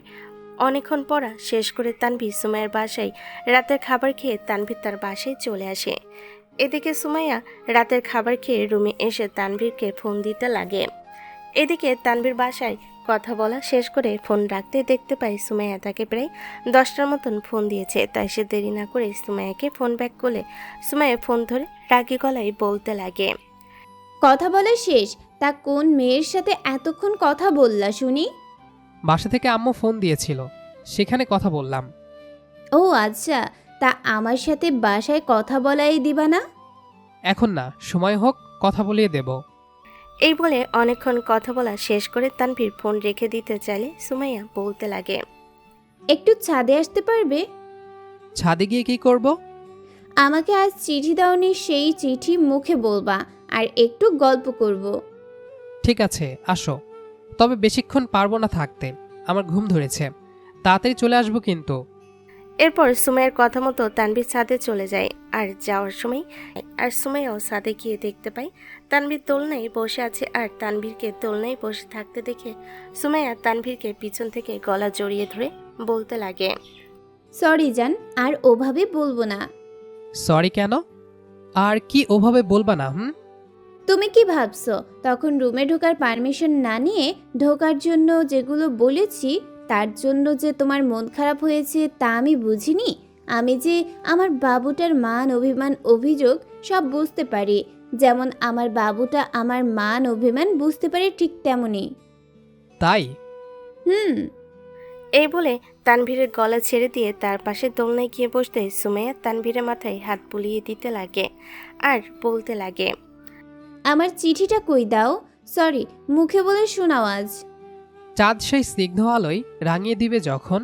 Speaker 3: অনেকক্ষণ পড়া শেষ করে তানভীর সুমাইয়ার বাসায় রাতের খাবার খেয়ে তানভীর তার বাসায় চলে আসে। এদিকে সুমাইয়া রাতের খাবার খেয়ে রুমে এসে তানভীরকে ফোন দিতে লাগে। এদিকে তানভীর বাসায় কথা বলা শেষ করে ফোন রাখতে দেখতে পাই সুমাইয়া তাকে প্রায় 10টার মতন ফোন দিয়েছে। তাই সে দেরি না করে সুমাইয়াকে ফোন ব্যাক করলে সুমাইয়া ফোন ধরে রাগী গলায় বলতে লাগে,
Speaker 2: কথা বলা শেষ? তা কোন মেয়ের সাথে এতক্ষণ কথা বললা শুনি?
Speaker 1: বাসা থেকে আম্মু ফোন দিয়েছিল, সেখানে কথা বললাম।
Speaker 2: ও আচ্ছা, তা আমার সাথে বাসায় কথা বলাই দিবা না?
Speaker 1: এখন না, সময় হোক কথা বলিয়ে দেব।
Speaker 3: এই বলে অনেকক্ষণ কথা বলা শেষ করে তানভীর ফোন রেখে দিতে চাইলে সুমাইয়া বলতে লাগে,
Speaker 2: একটু ছাদে আসতে পারবে?
Speaker 1: ছাদে গিয়ে কি করব?
Speaker 2: আমাকে আজ চিঠি দাওনি, সেই চিঠি মুখে বলবা আর একটু গল্প করব।
Speaker 1: ঠিক আছে, আসো। তবে বেশিক্ষণ পারবো না থাকতে, আমার ঘুম ধরেছে। তাড়াতাড়ি চলে আসবো কিন্তু।
Speaker 3: এরপর সুমাইয়ার কথা মতো তানভীর ছাদে চলে যায়। আর যাওয়ার সময় সুমাইয়াও ছাদে গিয়ে দেখতে পায় তানভীর দোলনায় বসে আছে। আর তানভীরকে দোলনায় বসে থাকতে দেখে সুমাইয়া তানভীরকে পিছন থেকে গলা জড়িয়ে ধরে বলতে লাগে,
Speaker 2: সরি জান, আর ওভাবে বলবো না।
Speaker 1: সরি কেন? আর কি ওভাবে বলবা না?
Speaker 2: তুমি কি ভাবছো তখন রুমে ঢোকার পারমিশন না নিয়ে ঢোকার জন্য যেগুলো বলেছি তার জন্য যে তোমার মন খারাপ হয়েছে তা আমি বুঝিনি? আমি যে আমার বাবুটার মান অভিমান অভিযোগ সব বুঝতে পারি, যেমন আমার বাবুটা আমার মান অভিমান বুঝতে পারে ঠিক তেমনই।
Speaker 1: তাই?
Speaker 2: হুম।
Speaker 3: এই বলে তানভীরের গলা ছেড়ে দিয়ে তার পাশে দোলনায় গিয়ে বসতে সুমাইয়া তানভীরের মাথায় হাত বুলিয়ে দিতে লাগে আর বলতে লাগে,
Speaker 2: আমার চিঠিটা কই দাও? সরি, মুখে বলে শোনাও আজ।
Speaker 1: চাঁদ সেই স্নিগ্ধ আলোয় রাঙিয়ে দিবে যখন,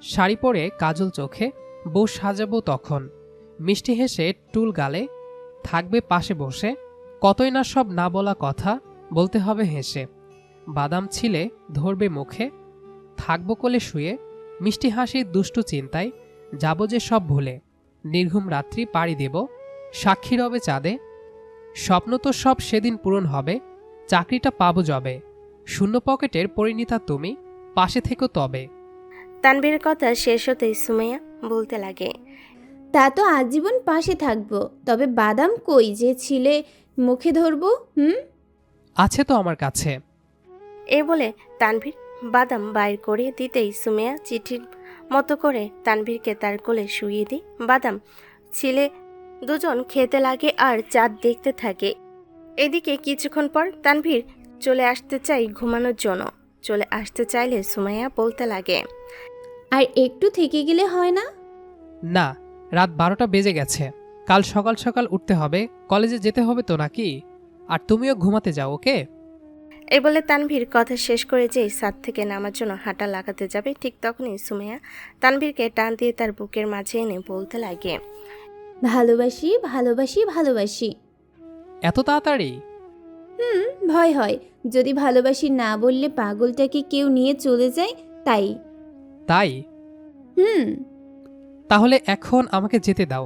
Speaker 1: শাড়ি পরে কাজল চোখে বউ সাজাবো তখন, মিষ্টি হেসে টুল গালে থাকবে পাশে বসে, কতই না সব না বলা কথা বলতে হবে হেসে, বাদাম ছিলে ধরবে মুখে, থাকবো কোলে শুয়ে, মিষ্টি হাসির দুষ্টু চিন্তায় যাব যে সব ভুলে, নির্ঘুম রাত্রি পাড়ি দেব, সাক্ষী রবে চাঁদে, স্বপ্ন তো সব সেদিন পূরণ হবে, চাকরিটা পাবো যবে, শূন্য পকেটের পরিণীতা তুমি, পাশে থেকো তবে।
Speaker 3: তানভীরের কথা শেষ হতেই সুমাইয়া বলতে লাগে,
Speaker 2: তা তো আজীবন পাশে থাকবো, তবে বাদাম কই যে ছিলে মুখে ধরবো?
Speaker 1: আছে তো আমার কাছে।
Speaker 3: এ বলে তানভীর বাদাম বাইর করে দিতেই সুমাইয়া চিঠির মতো করে তানভীরকে তার কোলে শুইয়ে দিই। বাদাম ছিলে দুজন খেতে লাগে আর চাঁদ দেখতে থাকে। এদিকে কিছুক্ষণ পর তানভীর চলে আসতে চাই ঘুমানোর জন্য। চলে আসতে চাইলে সুমাইয়া বলতে লাগে,
Speaker 2: আর একটু থেকে গেলে হয় না?
Speaker 1: না, রাত 12টা বেজে গেছে, কাল সকাল সকাল উঠতে হবে, কলেজে যেতে হবে তো নাকি? আর তুমিও ঘুমাতে যাও, ওকে?
Speaker 3: এই বলে তানভীর কথা শেষ করে যেই ছাদ থেকে নামার জন্য হাঁটা লাগাতে যাবে, ঠিক তখনই সুমাইয়া তানভীরকে টান দিয়ে তার বুকের মাঝে এনে বলতে লাগে,
Speaker 2: ভালোবাসি ভালোবাসি ভালোবাসি।
Speaker 1: এত তাড়াতাড়ি?
Speaker 2: ভয় হয় যদি ভালোবাসি না বললে পাগলটাকে কেউ নিয়ে চলে যায়, তাই।
Speaker 1: তাই? তাহলে এখন আমাকে যেতে দাও,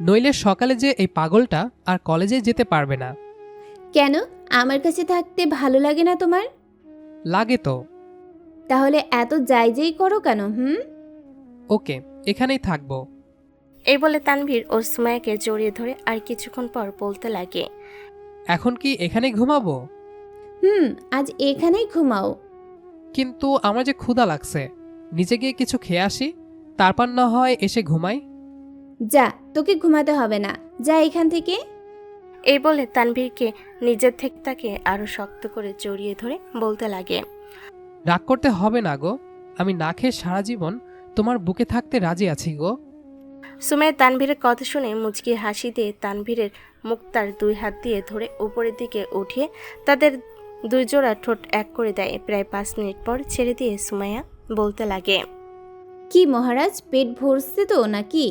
Speaker 1: নইলে সকালে যে এই পাগলটা আর কলেজে যেতে পারবে না।
Speaker 2: কেন, আমার কাছে থাকতে ভালো লাগে না তোমার?
Speaker 1: লাগে তো।
Speaker 2: তাহলে এত যাই যাই করো কেন?
Speaker 1: ওকে, এখানেই থাকবো।
Speaker 3: এই বলে তানভীর ও সুমাইয়াকে জড়িয়ে ধরে আর কিছুক্ষণ পর বলতে লাগে,
Speaker 1: এখন কি এখানেই ঘুমাবো?
Speaker 2: আজ এখানেই ঘুমাও।
Speaker 1: কিন্তু আমার যে ক্ষুধা লাগছে, নিচে গিয়ে কিছু খেয়ে আসি, তারপর না হয় এসে ঘুমাই।
Speaker 2: যা, তোকে ঘুমাতে হবে না, যা এখান থেকে।
Speaker 3: এই বলে তানভীরকে নিজের থেকে তাকে আরো শক্ত করে জড়িয়ে ধরে বলতে লাগে,
Speaker 1: রাগ করতে হবে না গো, আমি না খেয়ে সারা জীবন তোমার বুকে থাকতে রাজি আছি গো।
Speaker 3: সুমাইয়া তানভীরের কথা শুনে মুচকি হাসি দিয়ে তানভীরের মুখ তার দুই হাত দিয়ে ধরে উপরের দিকে উঠিয়ে তাদের দুই জোড়া ঠোঁট এক করে দেয়। প্রায় 5 মিনিট পর ছেড়ে দিয়ে সুমাইয়া বলতে লাগে,
Speaker 2: কি মহারাজ, পেট ভরছে তো নাকি?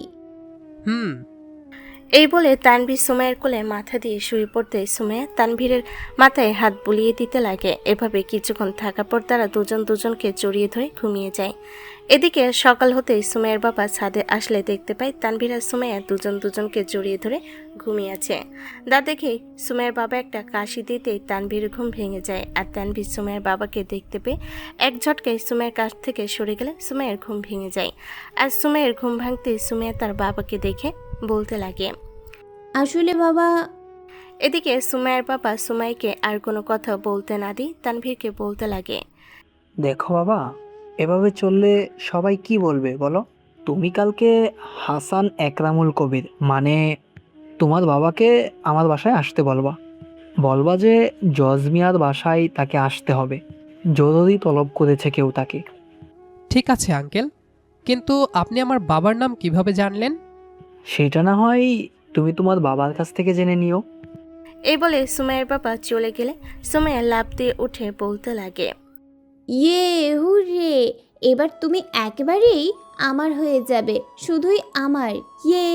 Speaker 3: এই বলে তানভীর সুমাইয়ের কোলে মাথা দিয়ে শুয়ে পড়তে সুমাইয়া তানভীরের মাথায় হাত বুলিয়ে দিতে লাগে। এভাবে কিছুক্ষণ থাকার পর তারা দুজন দুজনকে জড়িয়ে ধরে ঘুমিয়ে যায়। এদিকে সকাল হতেই সুমাইয়ের বাবা ছাদে আসলে দেখতে পায় তানভীর আর সুমাইয়া দুজন দুজনকে জড়িয়ে ধরে ঘুমিয়ে আছে। তা দেখে সুমাইয়ের বাবা একটা কাশি দিতেই তানভীর ঘুম ভেঙে যায়। আর তানভীর সুমাইয়ের বাবাকে দেখতে পেয়ে এক ঝটকায় সুমাইয়ের কাছ থেকে সরে গেলে সুমাইয়ের ঘুম ভেঙে যায়। আর সুমাইয়ের ঘুম ভাঙতে সুমাইয়া তার বাবাকে দেখে বলতে লাগে,
Speaker 2: আসলে বাবা।
Speaker 3: এদিকে সুমাইয়ের বাবা সুমাইকে আর কোনো কথা বলতে না দিয়ে তানভীরকে বলতে লাগে,
Speaker 6: দেখো বাবা, এভাবে চললে সবাই কি বলবে বলো? তুমি কালকে হাসান একরামুল কবির মানে তোমার বাবাকে আমার বাসায় আসতে বলবা। বলবা যে জজমিয়ার বাসায় তাকে আসতে হবে, জরুরি তলব করেছে কেউ তাকে।
Speaker 1: ঠিক আছে আঙ্কেল, কিন্তু আপনি আমার বাবার নাম কিভাবে জানলেন?
Speaker 6: সেটা না হয় তুমি তোমার বাবার কাছ থেকে জেনে নিও।
Speaker 3: এই বলে সুমাইয়ের বাবা চলে গেলে সুমাইয়া লাফ দিয়ে উঠে বলতে লাগে,
Speaker 2: ইয়ে হুরে, এবার তুমি একেবারেই আমার হয়ে যাবে, শুধুই আমার। ইয়ে।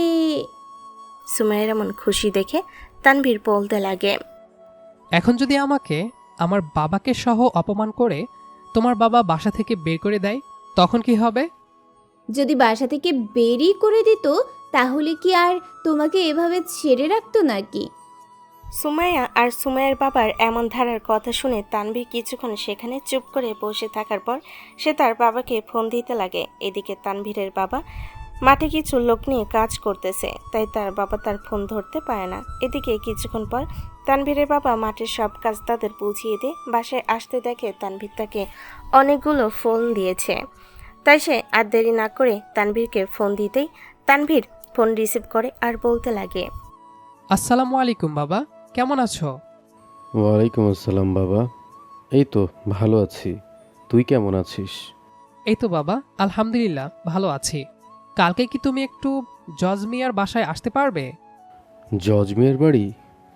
Speaker 3: সুমাইয়ের এমন খুশি দেখে তানভীর বলতে লাগে,
Speaker 1: এখন যদি আমাকে আমার বাবাকে সহ অপমান করে তোমার বাবা বাসা থেকে বের করে দেয়, তখন কি হবে?
Speaker 2: যদি বাসা থেকে বেরই করে দিত তাহলে কি আর তোমাকে এভাবে ছেড়ে রাখতো নাকি?
Speaker 3: সুমাইয়া আর সুমাইয়ের বাবার এমন ধারার কথা শুনে তানভীর কিছুক্ষণ সেখানে চুপ করে বসে থাকার পর সে তার বাবাকে ফোন দিতে লাগে। এদিকে তানভীরের বাবা মাঠে কিছু লোক নিয়ে কাজ করতেছে, তাই তার বাবা তার ফোন ধরতে পারে না। এদিকে কিছুক্ষণ পর তানভীরের বাবা মাঠের সব কাজ তাদের বুঝিয়ে দিয়ে বাসায় আসতে দেখে তানভীর তাকে অনেকগুলো ফোন দিয়েছে। তাই সে আর দেরি না করে তানভীরকে ফোন দিতেই তানভীর ফোন রিসিভ করে আর বলতে লাগে,
Speaker 1: আসসালামু আলাইকুম বাবা, কেমন আছো?
Speaker 7: ওয়ালাইকুম আসসালাম বাবা, এই তো ভালো আছি। তুই কেমন আছিস?
Speaker 1: এই তো বাবা, আলহামদুলিল্লাহ ভালো আছি। কালকে কি তুমি একটু জজমিয়ার বাসায় আসতে পারবে?
Speaker 7: জজমিয়ার বাড়ি?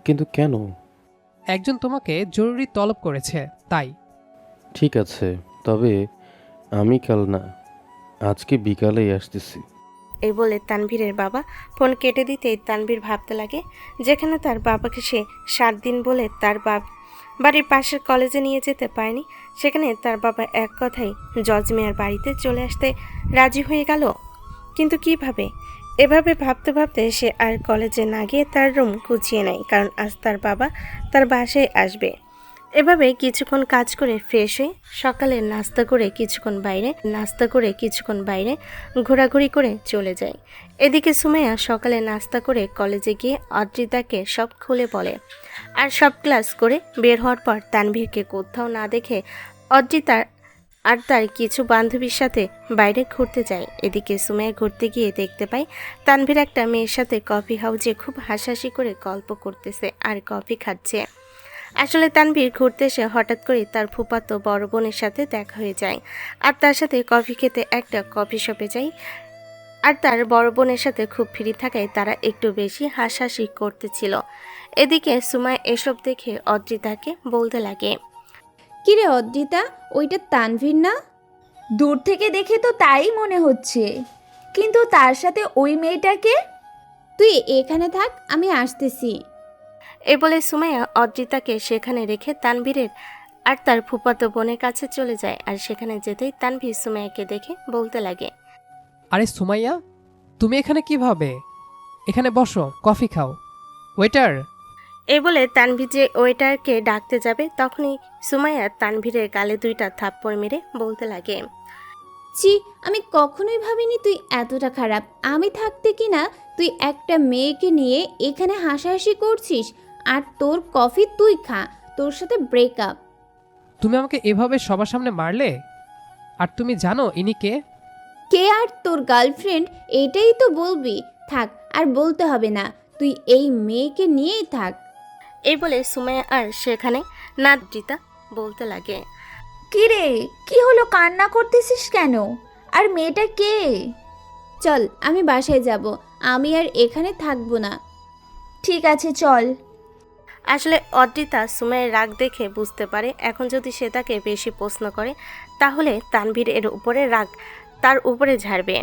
Speaker 7: কিন্তু কেন?
Speaker 1: একজন তোমাকে জরুরি তলব করেছে, তাই।
Speaker 7: ঠিক আছে, তবে আমি কাল না, আজকে বিকালেই আসতেছি।
Speaker 3: এই বলে তানভীরের বাবা ফোন কেটে দিতেই তানভীর ভাবতে লাগে, যেখানে তার বাবাকে সে 7 দিন বলে তার বাড়ির পাশের কলেজে নিয়ে যেতে পারেনি, সেখানে তার বাবা এক কথায় জজমিয়ার বাড়িতে চলে আসতে রাজি হয়ে গেল। কিন্তু কিভাবে? এভাবে ভাবতে ভাবতে সে আর কলেজে না গিয়ে তার রুম গুছিয়ে নেয়, কারণ আজ তার বাবা তার বাসায় আসবে। এভাবে কিছুক্ষণ কাজ করে ফ্রেশ হয়ে সকালে নাস্তা করে কিছুক্ষণ বাইরে ঘোরাঘুরি করে চলে যায়। এদিকে সুমাইয়া সকালে নাস্তা করে কলেজে গিয়ে অদ্রিতাকে সব খুলে বলে। আর সব ক্লাস করে বের হওয়ার পর তানভীরকে কোথাও না দেখে অদ্রিতার আর তার কিছু বান্ধবীর সাথে বাইরে ঘুরতে যায়। এদিকে সুমাইয়া ঘুরতে গিয়ে দেখতে পায় তানভীর একটা মেয়ের সাথে কফি হাউজে খুব হাসাহাসি করে গল্প করতেছে আর কফি খাচ্ছে। আসলে তানভীর ঘুরতে এসে হঠাৎ করে তার ফুফাতো বড় বোনের সাথে দেখা হয়ে যায় আর তার সাথে কফি খেতে একটা কফি শপে যায়। আর তার বড় বোনের সাথে খুব ফ্রি থাকায় তারা একটু বেশি হাসাহাসি করতেছিল। এদিকে সুমাইয়া এসব দেখে অদ্রিতাকে বলতে লাগে,
Speaker 2: কিরে অদ্রিতা, ওইটা তানভীর না?
Speaker 4: দূর থেকে দেখে তো তাই মনে হচ্ছে, কিন্তু তার সাথে ওই মেয়েটাকে।
Speaker 2: তুই এখানে থাক, আমি আসতেছি।
Speaker 3: এই বলে সুমাইয়া অদ্রিতাকে সেখানে রেখে তানভীরের আর তার ফুফাতো বোনের কাছে চলে যায়। আর সেখানে যেতেই তানভীর সুমাইয়াকে দেখে বলতে লাগে,
Speaker 1: আরে সুমাইয়া, তুমি এখানে কিভাবে? এখানে বসো, কফি খাও। ওয়েটার!
Speaker 3: এই বলে তানভীর যে ওয়েটারকে ডাকতে যাবে তখনই সুমাইয়া তানভীরের গালে 2টা থাপ্পড় মেরে বলতে লাগে,
Speaker 2: ছি, আমি কখনোই ভাবিনি তুই এতটা খারাপ। আমি থাকতে কিনা তুই একটা মেয়েকে নিয়ে এখানে হাসাহাসি করছিস, আর তোর কফি তুই খা, তোর সাথে ব্রেকআপ।
Speaker 1: তুমি আমাকে এভাবে সবার সামনে মারলে? আর তুমি জানো ইনি কে?
Speaker 2: কে আর তোর গার্লফ্রেন্ড, এটাই তো বলবি? থাক, আর বলতে হবে না, তুই এই মেয়েকে নিয়েই থাক।
Speaker 3: এই বলে সুমাইয়া আর সেখানে অদ্রিতা বলতে লাগে,
Speaker 4: কি রে, কি হলো, কান্না করতেছিস কেন? আর মেয়েটা কে?
Speaker 2: চল, আমি বাসায় যাব, আমি আর এখানে থাকবো না।
Speaker 4: ঠিক আছে চল।
Speaker 3: আসলে অদ্রিতা সুমাইয়ের রাগ দেখে বুঝতে পারে এখন যদি সে তাকে বেশি প্রশ্ন করে তাহলে তানভীর এর উপরে রাগ তার উপরে ঝাড়বে।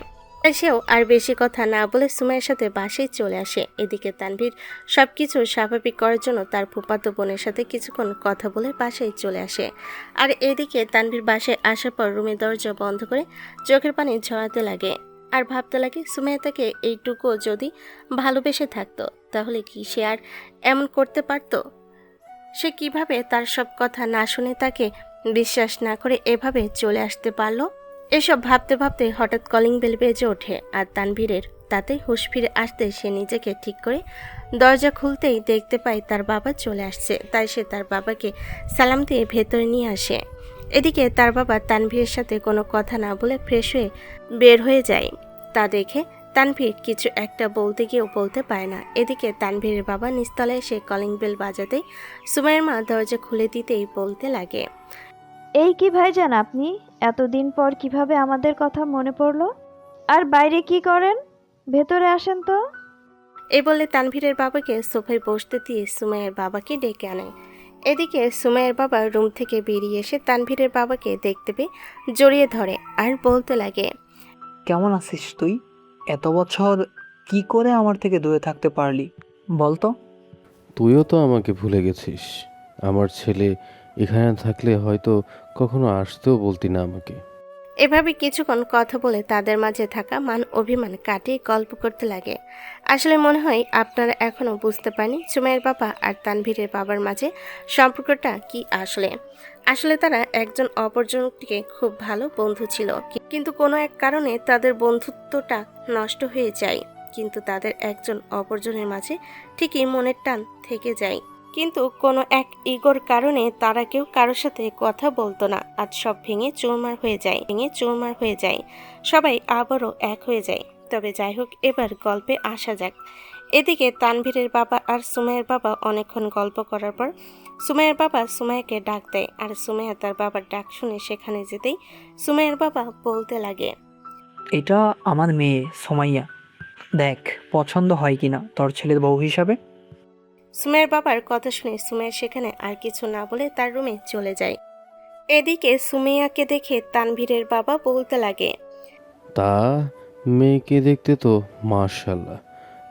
Speaker 3: সেও আর বেশি কথা না বলে সুমাইয়ার সাথে বাসায় চলে আসে। এদিকে তানভীর সবকিছু স্বাভাবিক করার জন্য তার ফুফাতো বোনের সাথে কিছুক্ষণ কথা বলে বাসায় চলে আসে। আর এদিকে তানভীর বাসায় আসার পর রুমের দরজা বন্ধ করে চোখের পানি ঝরাতে লাগে আর ভাবতে লাগে সুমাইয়া তাকে এইটুকু যদি ভালোবেসে থাকতো তাহলে কি সে আর এমন করতে পারতো? সে কিভাবে তার সব কথা না শুনে তাকে বিশ্বাস না করে এভাবে চলে আসতে পারলো? এসব ভাবতে ভাবতে হঠাৎ কলিং বেল বেজে ওঠে আর তানভীরের তাতে হুঁশ ফিরে আসতে সে নিজেকে ঠিক করে দরজা খুলতেই দেখতে পায় তার বাবা চলে আসছে। তাই সে তার বাবাকে সালাম দিয়ে ভেতরে নিয়ে আসে। এদিকে তার বাবা তানভীরের সাথে কোনো কথা না বলে ফ্রেশ হয়ে বের হয়ে যায়। তা দেখে তানভীর কিছু একটা বলতে গিয়েও বলতে পারে না। এদিকে তানভীরের বাবা নিচতলায় এসে কলিং বেল বাজাতেই সুমাইয়ার মা দরজা খুলে দিতেই বলতে লাগে,
Speaker 5: এই কি ভাইজান, আপনি এতদিন পর কিভাবে আমাদের কথা মনে পড়লো? আর বাইরে কি করেন? ভেতরে আসেন তো।
Speaker 3: এই বলে তানভীরের বাবাকে সোফায় বসতে দিয়ে সুমাইয়ার বাবাকে ডেকে আনে। এদিকে সুমাইয়ার বাবা রুম থেকে বেরিয়ে এসে তানভীরের বাবাকে দেখতে পেয়ে জড়িয়ে ধরে আর বলতে লাগে,
Speaker 6: কেমন আছিস তুই? এত বছর কি করে আমার থেকে দূরে থাকতে পারলি বলতো?
Speaker 7: তুইও তো আমাকে ভুলে গেছিস। আমার ছেলে এখানে থাকলে হয়তো কখনো আসতেও বলতি না আমাকে।
Speaker 3: এভাবে কিছুক্ষণ কথা বলে তাদের মাঝে থাকা মান অভিমান কাটিয়ে গল্প করতে লাগে। আসলে মনে হয় আপনারা এখনো বুঝতে পারেনি সুমাইয়ার বাবা আর তানভীরের বাবার মাঝে সম্পর্কটা কি। আসলে তারা একজন অপরজনকে খুব ভালো বন্ধু ছিল, কিন্তু কোনো এক কারণে তাদের বন্ধুত্বটা নষ্ট হয়ে যায়। কিন্তু তাদের একজন অপরজনের মাঝে ঠিকই মনের টান থেকে যায়, কিন্তু কোনো এক ইগোর কারণে তারা কেউ কারোর সাথে কথা বলতো না। আজ সব ভেঙে চুরমার হয়ে যায়, সবাই আবারও এক হয়ে যায়। তবে যাই হোক, এবার গল্পে আসা যাক। এদিকে তানভীরের বাবা আর সুমাইয়ার বাবা অনেকক্ষণ গল্প করার পর সুমাইয়ার বাবা সুমাইয়াকে ডাক দেয়। আর সুমাইয়া তার বাবার ডাক শুনে সেখানে যেতেই সুমাইয়ার বাবা বলতে লাগে,
Speaker 6: এটা আমার মেয়ে সুমাইয়া, দেখ পছন্দ হয় কিনা তোর ছেলের বউ হিসাবে।
Speaker 3: সুমাইয়ার বাবার কথা শুনে সুমাইয়া সেখানে আর কিছু না বলে তার রুমে চলে যায়। এদিকে সুমাইয়াকে দেখে তানভীরের বাবা বলতে লাগে,
Speaker 7: তা মেয়েকে দেখতে তো মাশাআল্লাহ,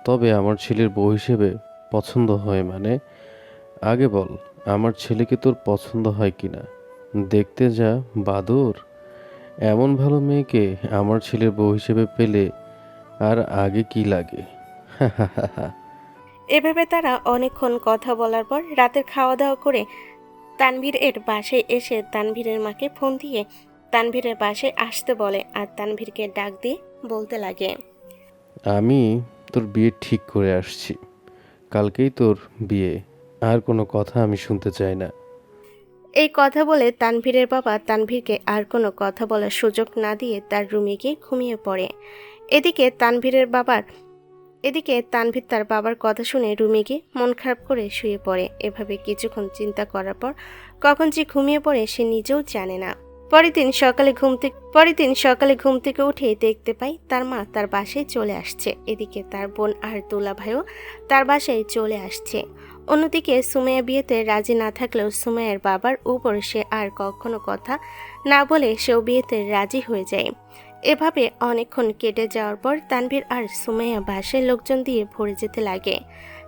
Speaker 7: তবে আমার ছেলের বউ হিসেবে পছন্দ হয় মানে? আগে বল, আমার ছেলেকে তোর পছন্দ হয় কিনা? দেখতে যা বাদর, এমন ভালো মেয়েকে আমার ছেলের বউ হিসেবে পেলে আর আগে কি লাগে?
Speaker 3: এভাবে তারা অনেকক্ষণ কথা বলার পর রাতের খাওয়া দাওয়া করে তানভীরের বাসায় এসে তানভীরের মাকে ফোন দিয়ে তানভীরের বাসায় আসতে বলে আর তানভীরকে ডাক দিয়ে বলতে লাগে,
Speaker 7: আমি তোর বিয়ে ঠিক করে আসছি, কালকেই তোর বিয়ে, আর কোনো কথা আমি শুনতে চাই না।
Speaker 3: এই কথা বলে তানভীরের বাবা তানভীরকে আর কোনো কথা বলার সুযোগ না দিয়ে তার রুমে গিয়ে ঘুমিয়ে পড়ে। এদিকে তানভীর তার বাবার কথা শুনে রুমে গিয়ে মন খারাপ করে শুয়ে পড়ে। এভাবে কিছুক্ষণ চিন্তা করার পর কখন যে ঘুমিয়ে পড়ে সে নিজেও জানে না। পরের দিন সকালে ঘুম থেকে উঠে দেখতে পাই তার মা তার বাসায় চলে আসছে। এদিকে তার বোন আর দুলা ভাইও তার বাসায় চলে আসছে। অন্যদিকে সুমাইয়া বিয়েতে রাজি না থাকলেও সুমাইয়ার বাবার উপর সে আর কখনো কথা না বলে সেও বিয়েতে রাজি হয়ে যায়। এভাবে অনেকক্ষণ কেটে যাওয়ার পর তানভীর আর সুমাইয়া বাসায় লোকজন দিয়ে ভরে যেতে লাগে।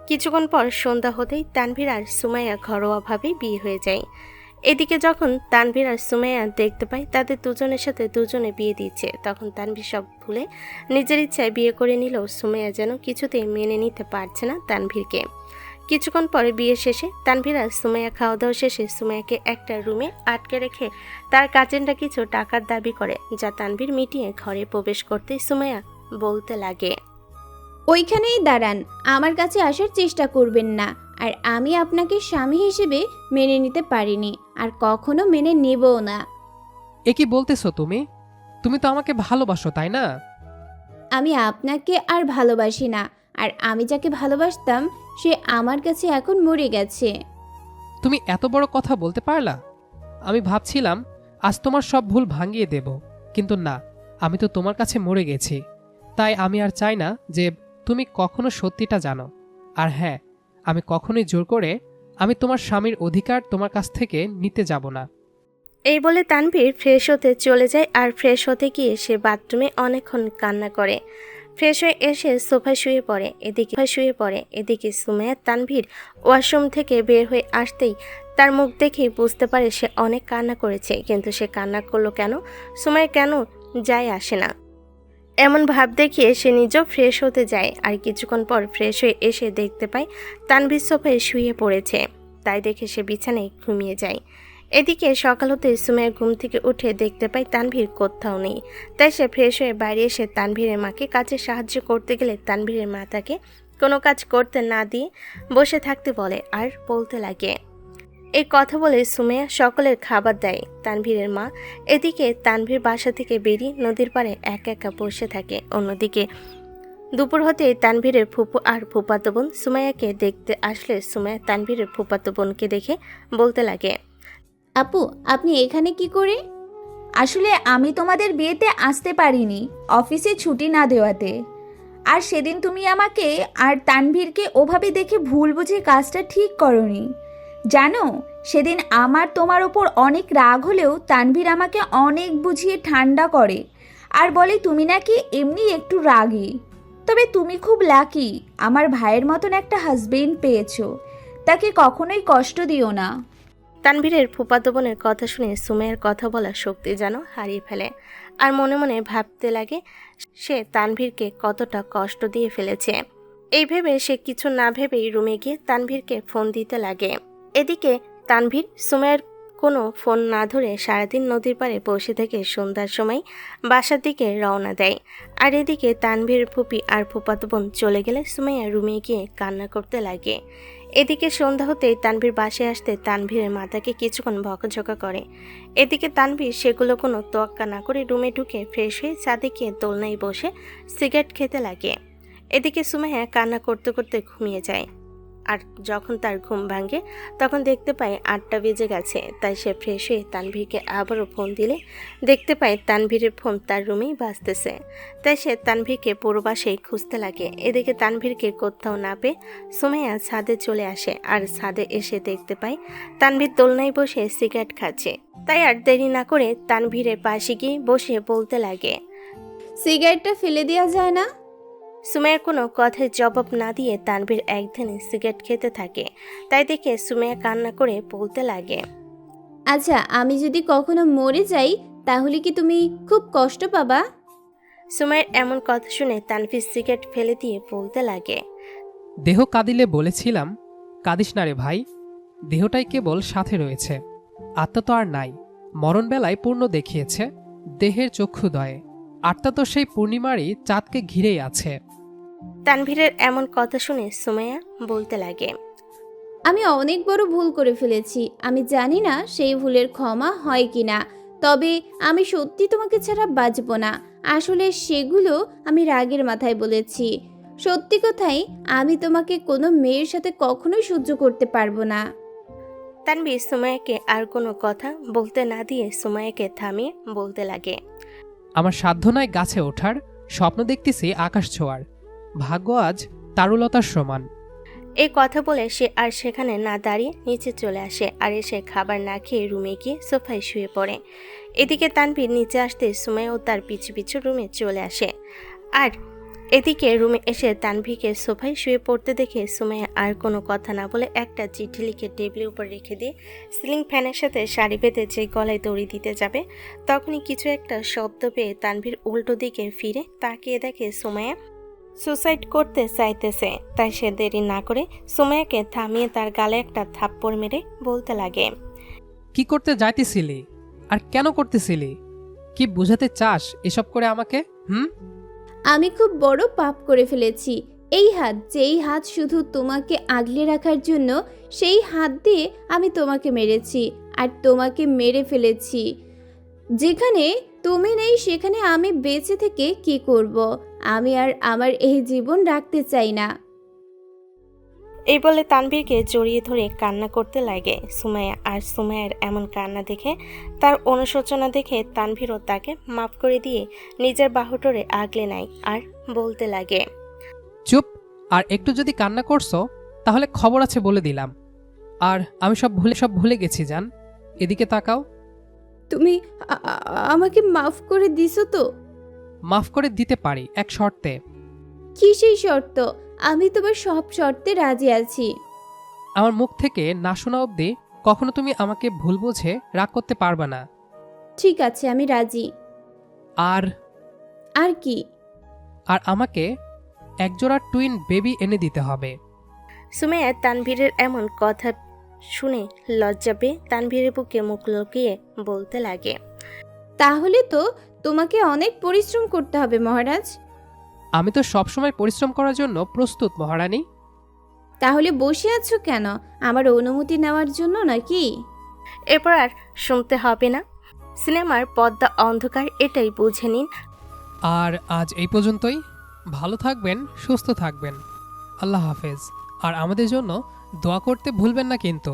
Speaker 3: কিছুক্ষণ পর সন্ধ্যা হতেই তানভীর আর সুমাইয়া ঘরোয়াভাবে বিয়ে হয়ে যায়। এদিকে যখন তানভীর আর সুমাইয়া দেখতে পায় তাদের দুজনের সাথে দুজনে বিয়ে দিচ্ছে, তখন তানভীর সব ভুলে নিজের ইচ্ছায় বিয়ে করে নিলেও সুমাইয়া যেন কিছুতেই মেনে নিতে পারছে না তানভীরকে। কিছুক্ষণ পরে বিয়ে শেষে তানভীর আর সুমাইয়া খাওয়া দাওয়া শেষে সুমাইয়াকে একটা রুমে আটকে রেখে তার কাজিনরা কিছু টাকার দাবি করে, যা তানভীর মিটিয়ে ঘরে প্রবেশ করতেই সুমাইয়া বলতে লাগে,
Speaker 4: ওইখানেই দাঁড়ান, আমার কাছে আসার চেষ্টা করবেন না। আর আমি আপনাকে স্বামী হিসেবে মেনে নিতে পারিনি, আর কখনো মেনে নেবও না।
Speaker 1: এ কি বলতেছো তুমি? তুমি তো আমাকে ভালোবাসো, তাই না?
Speaker 4: আমি আপনাকে আর ভালোবাসি না, আর আমি যাকে ভালোবাসতাম সে আমার কাছে এখন মরে গেছে।
Speaker 1: তুমি এত বড় কথা বলতে পারলা? আমি ভাবছিলাম আজ তোমার সব ভুল ভাঙিয়ে দেব, কিন্তু না, আমি তো তোমার কাছে মরে গেছি। তাই আমি আর চাই না যে তুমি কখনো সত্যিটা জানো। আর হ্যাঁ, আমি কখনোই জোর করে আমি তোমার স্বামীর অধিকার তোমার কাছ থেকে নিতে যাব না।
Speaker 3: এই বলে তানভীর ফ্রেশ হতে চলে যায় আর ফ্রেশ হতে গিয়ে সে বাথরুমে অনেকক্ষণ কান্না করে। ফ্রেশ হয়ে এসে সোফায় শুয়ে পড়ে এদিকে সুমাইয়া তানভীর ওয়াশরুম থেকে বের হয়ে আসতেই তার মুখ দেখেই বুঝতে পারে সে অনেক কান্না করেছে, কিন্তু সে কান্না করলো কেন, সুমাইয়া কেন যায় আসে না। এমন ভাব দেখিয়ে সে নিজেও ফ্রেশ হতে যায় আর কিছুক্ষণ পর ফ্রেশ হয়ে এসে দেখতে পায় তানভীর সোফায় শুয়ে পড়েছে। তাই দেখে সে বিছানায় ঘুমিয়ে যায়। এদিকে সকাল হতে সুমাইয়া ঘুম থেকে উঠে দেখতে পায় তানভীর কোথাও নেই। তাই সে ফ্রেশ হয়ে বাইরে এসে তানভীরের মাকে কাজে সাহায্য করতে গেলে তানভীরের মা তাকে কোনো কাজ করতে না দিয়ে বসে থাকতে বলে আর বলতে লাগে। এই কথা বলে সুমাইয়া সকলের খাবার দেয় তানভীরের মা। এদিকে তানভীর বাসা থেকে বেরিয়ে নদীর পাড়ে একা একা বসে থাকে। অন্যদিকে দুপুর হতে তানভীরের ফুপু আর ফুপাতো বোন সুমাইয়াকে দেখতে আসলে সুমাইয়া তানভীরের ফুপাতো বোনকে দেখে বলতে লাগে,
Speaker 2: আপু, আপনি এখানে কি করে?
Speaker 4: আসলে আমি তোমাদের বিয়েতে আসতে পারিনি অফিসে ছুটি না দেওয়াতে। আর সেদিন তুমি আমাকে আর তানভীরকে ওভাবে দেখে ভুল বুঝে কাজটা ঠিক করনি। জানো, সেদিন আমার তোমার ওপর অনেক রাগ হলেও তানভীর আমাকে অনেক বুঝিয়ে ঠান্ডা করে আর বলে তুমি নাকি এমনি একটু রাগী। তবে তুমি খুব লাকি, আমার ভাইয়ের মতন একটা হাজবেন্ড পেয়েছো। তাকে কখনোই কষ্ট দিও না।
Speaker 3: তানভীরের ফুপাতো বোনের কথা শুনে সুমাইয়ার কথা বলার শক্তি যেন হারিয়ে ফেলে আর মনে মনে ভাবতে লাগে সে তানভীরকে কতটা কষ্ট দিয়ে ফেলেছে। এই ভেবে সে কিছু না ভেবেই রুমে গিয়ে তানভীরকে ফোন দিতে লাগে। এদিকে তানভীর সুমাইয়ার কোনো ফোন না ধরে সারাদিন নদীর পাড়ে বসে থেকে সন্ধ্যার সময় বাসার দিকে রওনা দেয়। আর এদিকে তানভীর ফুপি আর ফুপাতো বোন চলে গেলে সুমাইয়া রুমে গিয়ে কান্না করতে লাগে। এদিকে সন্ধ্যা হতেই তানভীর বাসায় আসতে তানভীরের মাতাকে কিছুক্ষণ বকাঝকা করে। এদিকে তানভীর সেগুলো কোনো তোয়াক্কা না করে রুমে ঢুকে ফ্রেশ হয়ে ছাদে গিয়ে দোলনায় বসে সিগারেট খেতে লাগে। এদিকে সুমাইয়া কান্না করতে করতে ঘুমিয়ে যায়। আর যখন তার ঘুম ভাঙে তখন দেখতে পায় 8টা বেজে গেছে। তাই সে ফ্রেশ হয়ে তানভীরকে আবারও ফোন দিলে দেখতে পায় তানভীরের ফোন তার রুমেই বাজতেছে। তাই সে তানভীরকে পুরো বাসায় খুঁজতে লাগে। এদিকে তানভীরকে কোথাও না পেয়ে সুমাইয়া ছাদে চলে আসে আর ছাদে এসে দেখতে পায় তানভীর দোলনায় বসে সিগারেট খাচ্ছে। তাই আর দেরি না করে তানভীরের পাশে গিয়ে বসে বলতে লাগে,
Speaker 2: সিগারেটটা ফেলে দেওয়া যায় না?
Speaker 3: সুমাইয়ার কোনো কথায় জবাব না দিয়ে তানভীর একধানে সিগারেট খেতে থাকে। তাই দেখে সুমাইয়া কান্না করে বলতে লাগে,
Speaker 2: আচ্ছা, আমি যদি কখনো মরে যাই তাহলে কি তুমি খুব কষ্ট পাবা?
Speaker 3: সুমাইয়ার এমন কথা শুনে তানভীর সিগারেট ফেলে দিয়ে বলতে লাগে,
Speaker 1: দেহ কাঁদিলে বলেছিলাম, কাঁদিস না রে ভাই, দেহটাই কেবল সাথে রয়েছে, আত্মা তো আর নাই। মরণবেলায় পূর্ণ দেখিয়েছে দেহের চক্ষুদয়ে, আত্মা তো সেই পূর্ণিমারই চাঁদকে ঘিরেই আছে।
Speaker 3: তানভীরের এমন কথা শুনে সুমাইয়া বলতে লাগে,
Speaker 2: আমি অনেক বড় ভুল করে ফেলেছি। আমি জানি না সেই ভুলের ক্ষমা হয় কি না, তবে আমি সত্যি তোমাকে ছাড়া বাঁচব না। আসলে সেগুলো আমি রাগের মাথায় বলেছি। সত্যি কথাই, আমি তোমাকে কোনো মেয়ের সাথে কখনোই সহ্য করতে পারবো না।
Speaker 3: তানভীর সুমাইয়াকে আর কোনো কথা বলতে না দিয়ে সুমাইয়াকে থামিয়ে বলতে লাগে,
Speaker 1: আমার সাধ্য নাই গাছে ওঠার, স্বপ্ন দেখতেছি আকাশ ছোঁয়ার, ভাগ্য আজ তারুলতার সমান।
Speaker 3: এই কথা বলে সে আর সেখানে না দাঁড়িয়ে নিচে চলে আসে আর এসে খাবার না খেয়ে রুমে গিয়ে সোফায় শুয়ে পড়ে। এদিকে তানভীর নিচে আসতে সুমাইয়াও তার পিছু পিছু রুমে চলে আসে। আর এদিকে রুমে এসে তানভীরকে সোফায় শুয়ে পড়তে দেখে সুমাইয়া আর কোনো কথা না বলে একটা চিঠি লিখে টেবিলের উপর রেখে দিয়ে সিলিং ফ্যানের সাথে শাড়ি বেঁধে যে গলায় দড়ি দিতে যাবে, তখনই কিছু একটা শব্দ পেয়ে তানভীর উল্টো দিকে ফিরে তাকিয়ে দেখে সুমাইয়া সুসাইড করতে চাইতেছে। তাই সে দেরি না করে সুমাইয়াকে থামিয়ে তার গালে একটা থাপ্পড় মেরে বলতে লাগে,
Speaker 1: কি করতে যাইতেছিলি আর কেন করতেছিলি? কি বুঝাতে চাস এসব করে আমাকে?
Speaker 2: আমি খুব বড় পাপ করে ফেলেছি। এই হাত, যেই হাত শুধু তোমাকে আগলে রাখার জন্য, সেই হাত দিয়ে আমি তোমাকে মেরেছি আর তোমাকে মেরে ফেলেছি। যেখানে তুমি নেই সেখানে আমি বেঁচে থেকে কি করব? আমি আর আমার এই জীবন রাখতে চাই না।
Speaker 3: এই বলে তানভীরকে জড়িয়ে ধরে কান্না করতে লাগে সুমাইয়া। আর সুমাইয়ার এমন কান্না দেখে, তার অনুশোচনা দেখে তানভীরও তাকে মাফ করে দিয়ে নিজের বাহুডোরে আগলে নেয় আর বলতে লাগে,
Speaker 1: চুপ! আর একটু যদি কান্না করছো তাহলে খবর আছে বলে দিলাম। আর আমি সব ভুলে গেছি জান। এদিকে তাকাও।
Speaker 2: তুমি আমাকে মাফ করে দিছো তো?
Speaker 1: মাফ করে দিতে পারি এক শর্তে।
Speaker 2: কি সেই শর্ত? আমি তোমার সব শর্তে রাজি আছি।
Speaker 1: আমার মুখ থেকে না শোনা অবধি কখনো তুমি আমাকে ভুল বুঝে রাগ করতে পারবে না।
Speaker 2: ঠিক আছে, আমি রাজি।
Speaker 1: আর
Speaker 2: আর কি?
Speaker 1: আর আমাকে একজোড়া টুইন বেবি এনে দিতে হবে।
Speaker 3: সুমাইয়া তানভীরের এমন কথা শুনে লজ্জা পেয়ে তানভীরের বুকে মুখ লুকিয়ে বলতে লাগে,
Speaker 2: তাহলে তো তোমাকে অনেক পরিশ্রম করতে হবে মহারাজ।
Speaker 1: আমি তো সবসময় পরিশ্রম করার জন্য প্রস্তুত মহারানী।
Speaker 2: তাহলে বসে আছো কেন? আমার অনুমতি নেওয়ার জন্য নাকি?
Speaker 3: এরপর আর শুনতে হবে না। সিনেমার পর্দা অন্ধকার, এটাই বুঝে নিন।
Speaker 1: আর আজ এই পর্যন্তই। ভালো থাকবেন, সুস্থ থাকবেন। আল্লাহ হাফেজ। আর আমাদের জন্য দোয়া করতে ভুলবেন না কিন্তু।